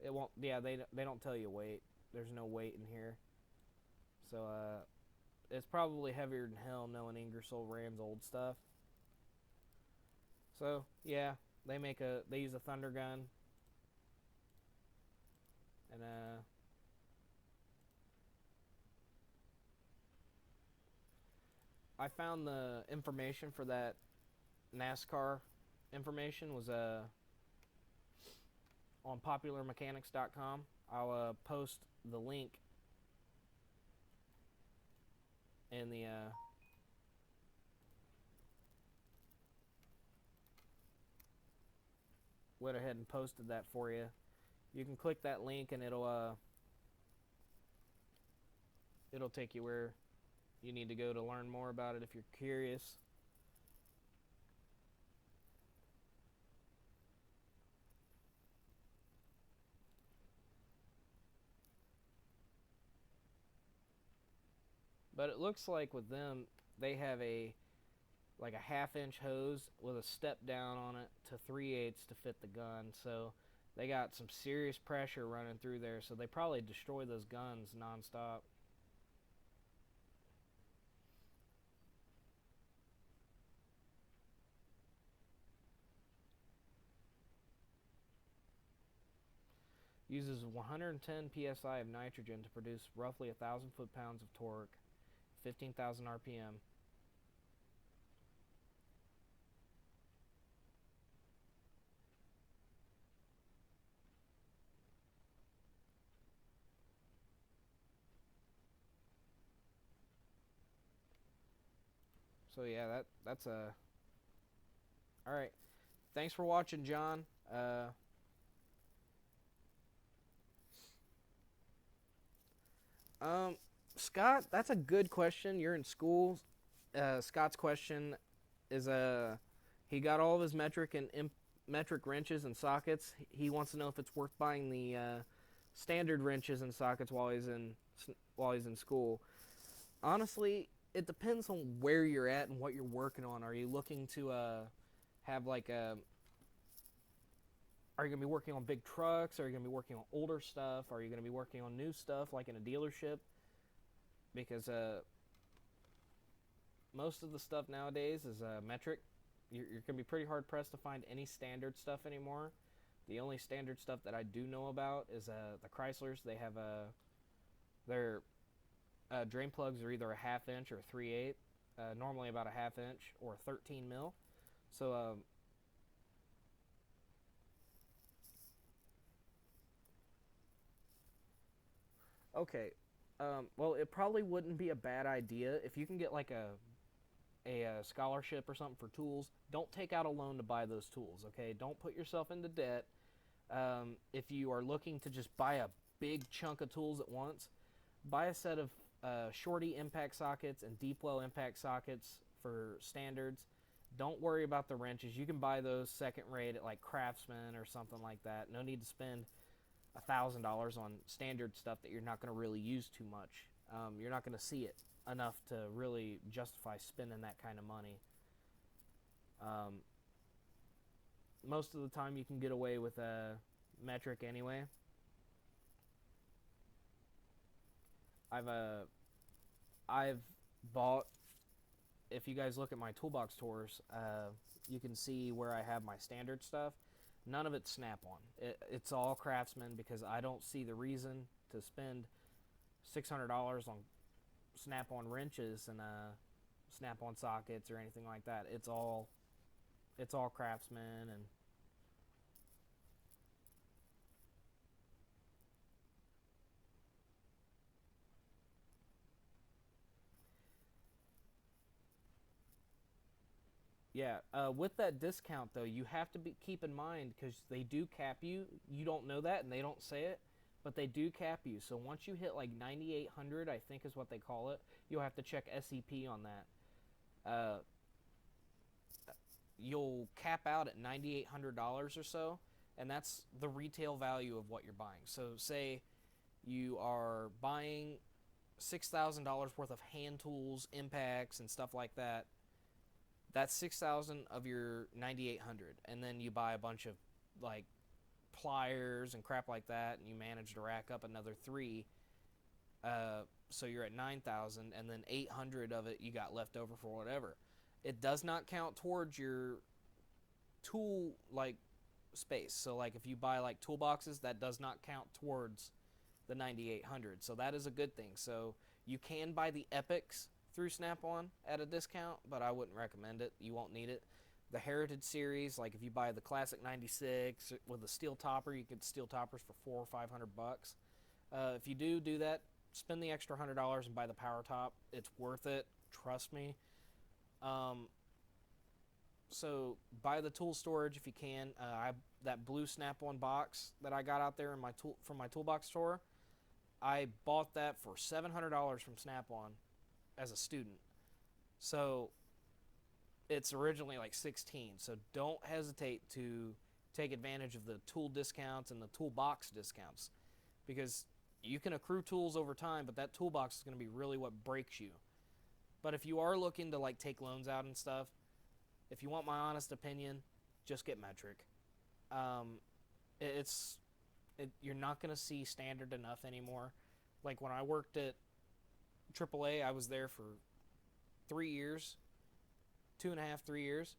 [SPEAKER 1] It won't. Yeah, they don't tell you weight. There's no weight in here, so it's probably heavier than hell knowing Ingersoll Rand's old stuff. So yeah, they use a thunder gun, and I found the information for that NASCAR information was on popularmechanics.com. I'll post the link in the went ahead and posted that for you. You can click that link and it'll take you where you need to go to learn more about it if you're curious. But it looks like with them, they have a 1/2 inch hose with a step down on it to 3/8 to fit the gun. So they got some serious pressure running through there. So they probably destroy those guns nonstop. Uses 110 psi of nitrogen to produce roughly 1,000 foot-pounds of torque, 15,000 RPM. So yeah, that's a. All right. Thanks for watching, John. Scott, that's a good question. You're in school. Scott's question is he got all of his metric wrenches and sockets. He wants to know if it's worth buying the standard wrenches and sockets while he's in school. Honestly, it depends on where you're at and what you're working on. Are you looking to have like a are you going to be working on big trucks? Are you going to be working on older stuff? Are you going to be working on new stuff like in a dealership? Because most of the stuff nowadays is metric. You're going to be pretty hard pressed to find any standard stuff anymore. The only standard stuff that I do know about is the Chryslers. They have their drain plugs are either a 1/2 inch or 3/8. Normally about a 1/2 inch or 13 mil. So okay. Well, it probably wouldn't be a bad idea if you can get like a scholarship or something for tools. Don't take out a loan to buy those tools. Okay, don't put yourself into debt. If you are looking to just buy a big chunk of tools at once, buy a set of shorty impact sockets and deep well impact sockets for standards. Don't worry about the wrenches. You can buy those second rate at like Craftsman or something like that. No need to spend $1,000 on standard stuff that you're not going to really use too much. You're not going to see it enough to really justify spending that kind of money. Most of the time, you can get away with a metric anyway. I've bought. If you guys look at my toolbox tours, you can see where I have my standard stuff. None of it's Snap-on. It's all Craftsman because I don't see the reason to spend $600 on Snap-on wrenches and Snap-on sockets or anything like that. It's all Craftsman. And yeah, with that discount though, you have to keep in mind because they do cap you. You don't know that, and they don't say it, but they do cap you. So once you hit like 9,800, I think is what they call it, you'll have to check SEP on that. Uh, you'll cap out at $9,800 or so, and that's the retail value of what you're buying. So say you are buying $6,000 worth of hand tools, impacts, and stuff like that. That's 6,000 of your 9,800, and then you buy a bunch of like pliers and crap like that, and you manage to rack up another three. So you're at 9,000, and then 800 of it you got left over for whatever. It does not count towards your tool like space. So like if you buy like toolboxes, that does not count towards the 9,800. So that is a good thing. So you can buy the Epics through Snap-on at a discount, but I wouldn't recommend it. You won't need it. The Heritage series, like if you buy the Classic 96 with a steel topper, you get steel toppers for $400 or $500. If you do that, spend the extra $100 and buy the Power Top. It's worth it. Trust me. So buy the tool storage if you can. That blue Snap-on box that I got out there in my from my toolbox store, I bought that for $700 from Snap-on as a student. So it's originally like 16. So don't hesitate to take advantage of the tool discounts and the toolbox discounts, because you can accrue tools over time, but that toolbox is going to be really what breaks you. But if you are looking to like take loans out and stuff, if you want my honest opinion, just get metric. You're not going to see standard enough anymore. Like when I worked at AAA, I was there for 3 years, 2.5, 3 years.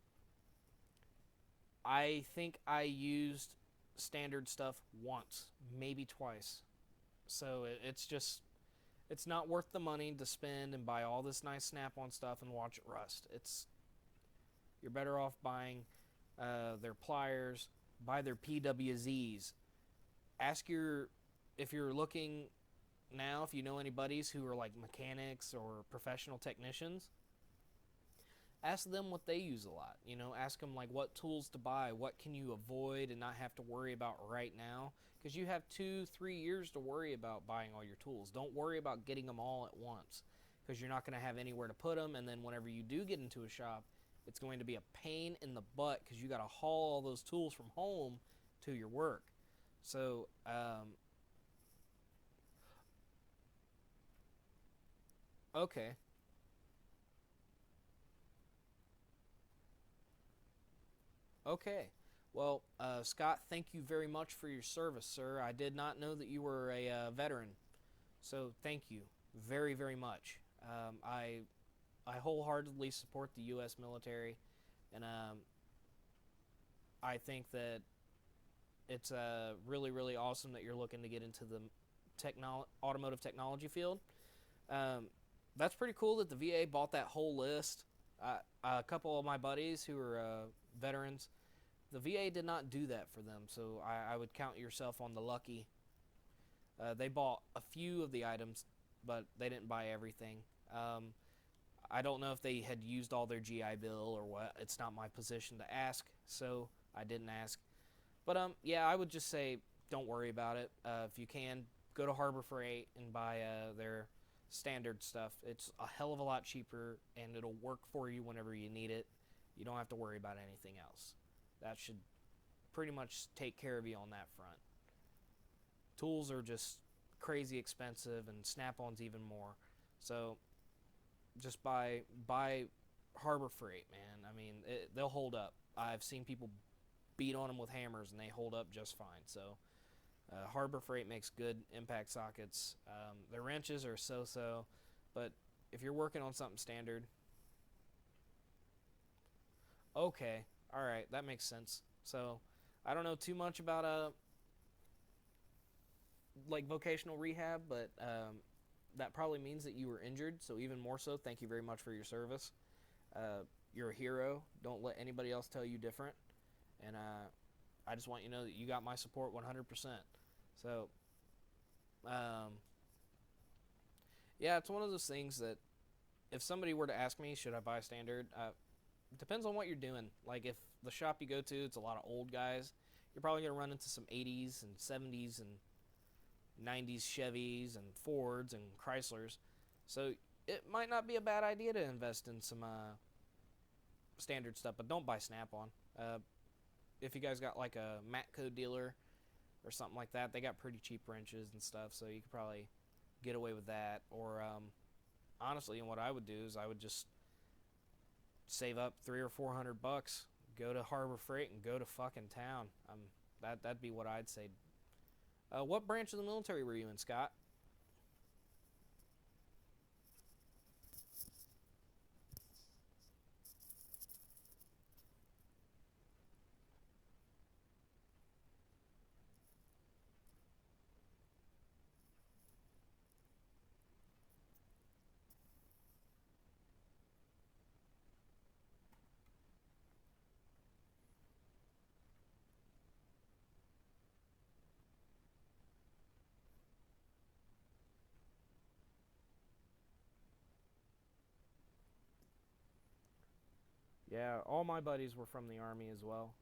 [SPEAKER 1] I think I used standard stuff once, maybe twice. So it's not worth the money to spend and buy all this nice Snap-on stuff and watch it rust. You're better off buying their pliers, buy their PWZs. If you're looking now, if you know any buddies who are like mechanics or professional technicians, ask them what they use a lot. Ask them like what tools to buy, what can you avoid and not have to worry about right now, because you have 2-3 years to worry about buying all your tools. Don't worry about getting them all at once, because you're not going to have anywhere to put them, and then whenever you do get into a shop, it's going to be a pain in the butt because you got to haul all those tools from home to your work. So okay. Okay. Well, Scott, thank you very much for your service, sir. I did not know that you were a veteran, so thank you very, very much. I wholeheartedly support the U.S. military, and I think that it's really, really awesome that you're looking to get into the automotive technology field. That's pretty cool that the VA bought that whole list. A couple of my buddies who are veterans, the VA did not do that for them, so I would count yourself on the lucky. They bought a few of the items, but they didn't buy everything. I don't know if they had used all their GI Bill or what. It's not my position to ask, so I didn't ask. But yeah, I would just say don't worry about it. If you can, go to Harbor Freight and buy their standard stuff. It's a hell of a lot cheaper, and it'll work for you whenever you need it. You don't have to worry about anything else. That should pretty much take care of you on that front. Tools are just crazy expensive, and Snap-on's even more. So just buy Harbor Freight, man. I mean, they'll hold up. I've seen people beat on them with hammers, and they hold up just fine. So Harbor Freight makes good impact sockets. Their wrenches are so-so, but if you're working on something standard, okay, all right, that makes sense. So I don't know too much about like vocational rehab, but that probably means that you were injured. So even more so, thank you very much for your service. You're a hero. Don't let anybody else tell you different. And I just want you to know that you got my support 100%. So, um, yeah, it's one of those things that if somebody were to ask me, should I buy standard? It depends on what you're doing. Like if the shop you go to, it's a lot of old guys, you're probably gonna run into some 80s and 70s and 90s Chevys and Fords and Chryslers. So it might not be a bad idea to invest in some standard stuff, but don't buy Snap-on. If you guys got like a Matco dealer or something like that, they got pretty cheap wrenches and stuff, so you could probably get away with that. Or honestly, and what I would do is I would just save up 300 or 400 bucks, go to Harbor Freight, and go to fucking town. That'd be what I'd say. What branch of the military were you in, Scott? Yeah, all my buddies were from the Army as well.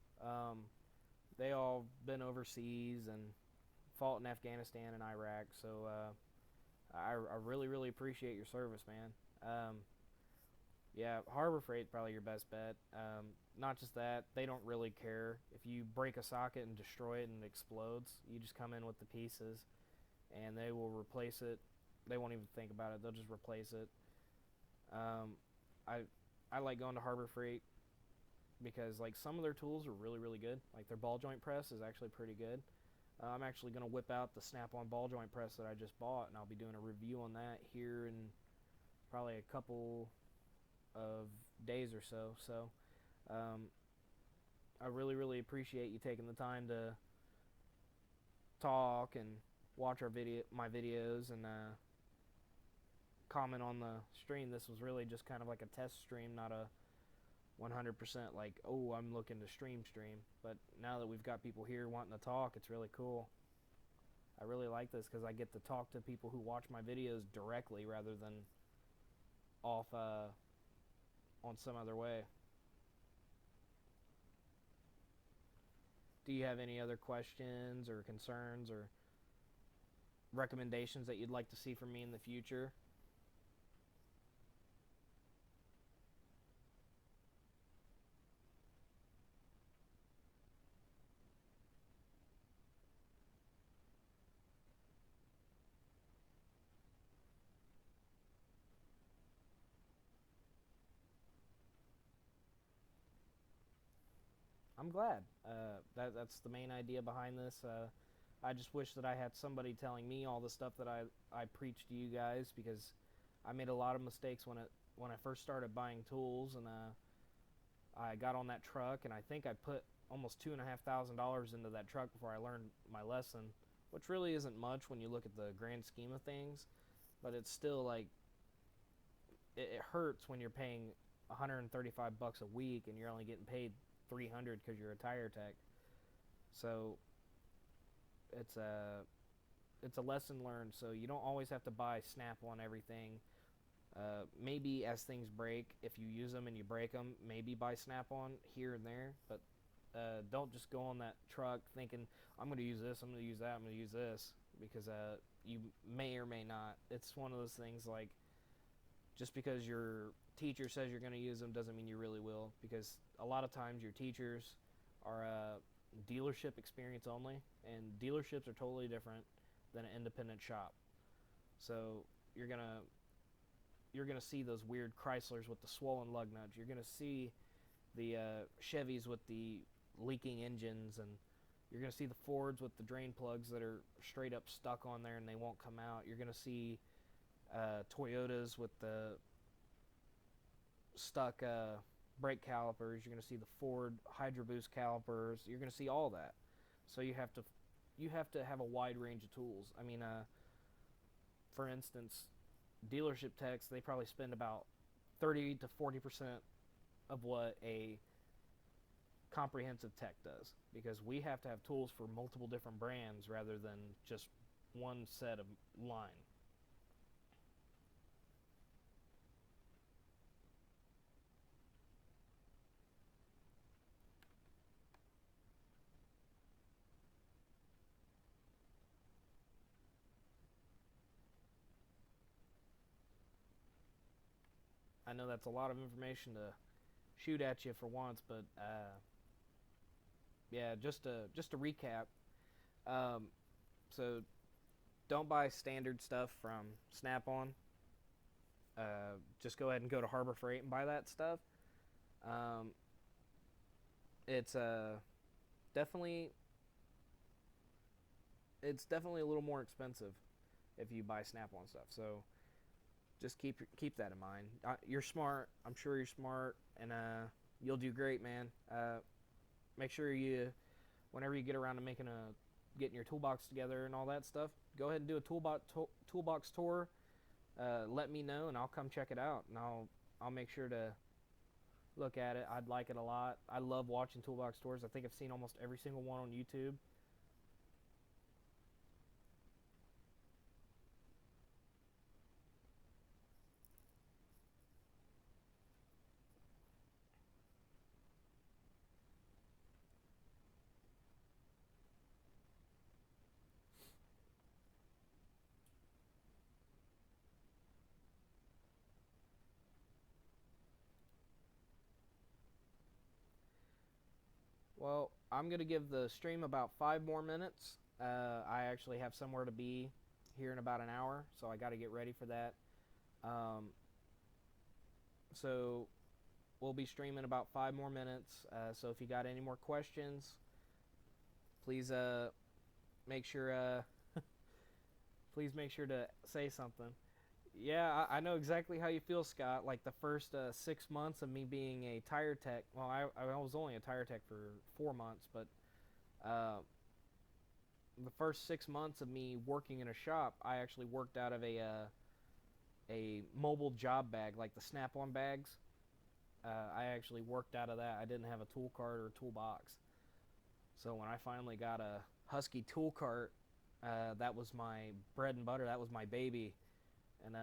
[SPEAKER 1] They all been overseas and fought in Afghanistan and Iraq, so I really, really appreciate your service, man. Yeah, Harbor Freight's probably your best bet. Not just that, they don't really care. If you break a socket and destroy it and it explodes, you just come in with the pieces and they will replace it. They won't even think about it, they'll just replace it. Um, I, I like going to Harbor Freight because like some of their tools are really, really good. Like their ball joint press is actually pretty good. I'm actually going to whip out the Snap-on ball joint press that I just bought, and I'll be doing a review on that here in probably a couple of days or so. So um, I really, really appreciate you taking the time to talk and watch my videos, and comment on the stream. This was really just kind of like a test stream, not a 100% like, oh, I'm looking to stream. But now that we've got people here wanting to talk, it's really cool. I really like this because I get to talk to people who watch my videos directly rather than off on some other way. Do you have any other questions or concerns or recommendations that you'd like to see from me in the future? I'm glad. That's the main idea behind this. I just wish that I had somebody telling me all the stuff that I preach to you guys, because I made a lot of mistakes when I first started buying tools, and I got on that truck, and I think I put almost $2,500 into that truck before I learned my lesson, which really isn't much when you look at the grand scheme of things, but it's still like it hurts when you're paying 135 bucks a week and you're only getting paid 300 because you're a tire tech. So it's a lesson learned. So you don't always have to buy Snap on everything. Maybe as things break, if you use them and you break them, maybe buy Snap on here and there. But don't just go on that truck thinking, I'm going to use this, I'm going to use that, I'm going to use this. because you may or may not. It's one of those things like just because your teacher says you're going to use them doesn't mean you really will, because a lot of times your teachers are dealership experience only, and dealerships are totally different than an independent shop. So you're gonna see those weird Chryslers with the swollen lug nuts. You're gonna see the Chevys with the leaking engines, and you're gonna see the Fords with the drain plugs that are straight up stuck on there and they won't come out. You're gonna see Toyotas with the stuck brake calipers. You're gonna see the Ford Hydro Boost calipers. You're gonna see all that. So you have to have a wide range of tools. I mean, for instance, dealership techs, they probably spend about 30 to 40% of what a comprehensive tech does, because we have to have tools for multiple different brands rather than just one set of line. I know that's a lot of information to shoot at you for once, but yeah, just to recap. Um, so don't buy standard stuff from Snap-on. Just go ahead and go to Harbor Freight and buy that stuff. Um, it's definitely it's definitely a little more expensive if you buy Snap-on stuff. So just keep that in mind. You're smart. I'm sure you're smart, and you'll do great, man. Make sure you, whenever you get around to getting your toolbox together and all that stuff, go ahead and do a toolbox tour. Let me know, and I'll come check it out, and I'll make sure to look at it. I'd like it a lot. I love watching toolbox tours. I think I've seen almost every single one on YouTube. Well, I'm gonna give the stream about 5 more minutes. I actually have somewhere to be here in about an hour, so I got to get ready for that. Um, so we'll be streaming about 5 more minutes. So if you got any more questions, please make sure please make sure to say something. Yeah, I know exactly how you feel, Scott. Like the first 6 months of me being a tire tech. Well, I was only a tire tech for 4 months, but uh, the first 6 months of me working in a shop, I actually worked out of a mobile job bag, like the Snap-on bags. I actually worked out of that. I didn't have a tool cart or a toolbox. So when I finally got a Husky tool cart, that was my bread and butter. That was my baby. And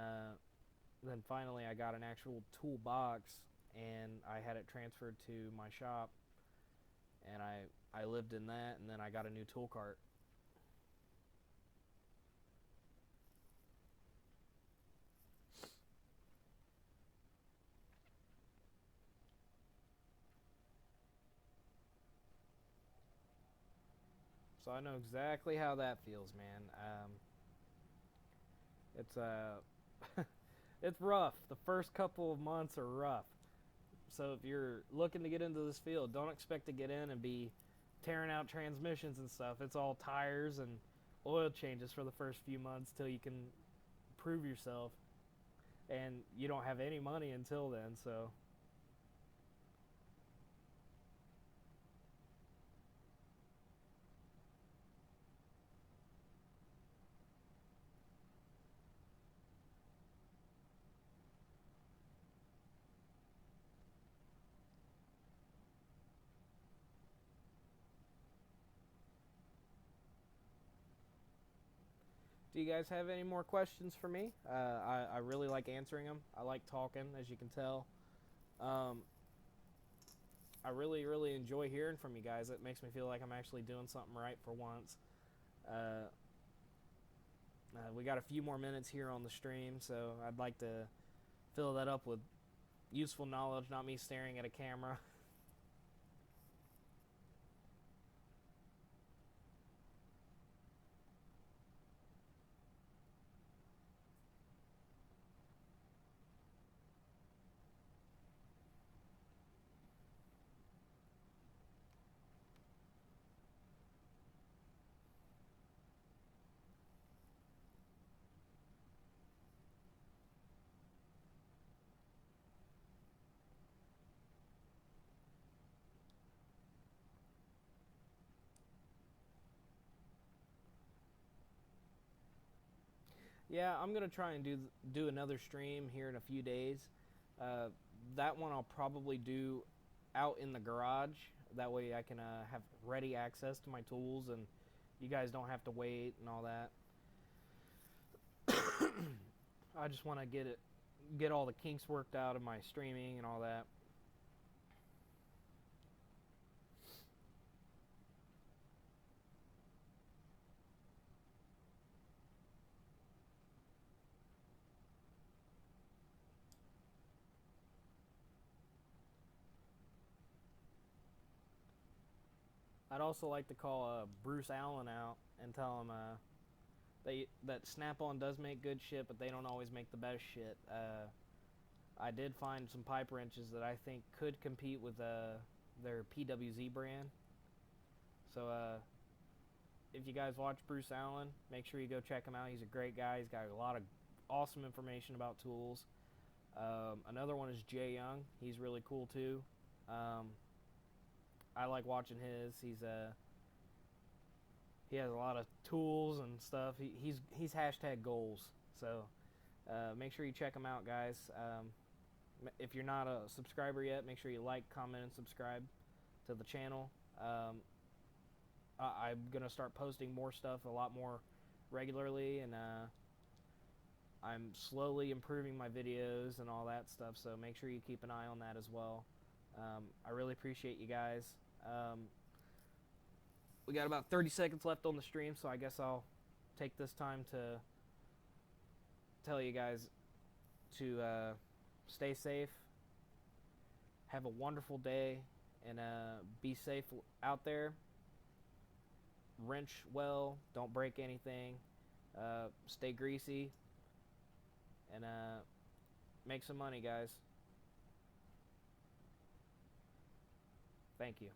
[SPEAKER 1] then finally I got an actual toolbox, and I had it transferred to my shop, and I lived in that, and then I got a new tool cart. So I know exactly how that feels, man. It's it's rough. The first couple of months are rough. So if you're looking to get into this field, don't expect to get in and be tearing out transmissions and stuff. It's all tires and oil changes for the first few months till you can prove yourself, and you don't have any money until then. So do you guys have any more questions for me? I really like answering them. I like talking, as you can tell. Um, I really enjoy hearing from you guys. It makes me feel like I'm actually doing something right for once. Uh, We got a few more minutes here on the stream, so I'd like to fill that up with useful knowledge, not me staring at a camera. Yeah, I'm gonna try and do another stream here in a few days. Uh, that one I'll probably do out in the garage. That way I can have ready access to my tools, and you guys don't have to wait and all that. I just want to get all the kinks worked out of my streaming and all that. I'd also like to call Bruce Allen out and tell him that Snap-on does make good shit, but they don't always make the best shit. I did find some pipe wrenches that I think could compete with their PWZ brand. So if you guys watch Bruce Allen, make sure you go check him out. He's a great guy. He's got a lot of awesome information about tools. Another one is Jay Young. He's really cool too. I like watching his. He has a lot of tools and stuff. He's hashtag goals. So make sure you check him out, guys. If you're not a subscriber yet, make sure you like, comment, and subscribe to the channel. I'm gonna start posting more stuff a lot more regularly, and I'm slowly improving my videos and all that stuff. So make sure you keep an eye on that as well. I really appreciate you guys. We got about 30 seconds left on the stream, so I guess I'll take this time to tell you guys to stay safe, have a wonderful day, and be safe out there. Wrench well, don't break anything, stay greasy, and make some money, guys. Thank you.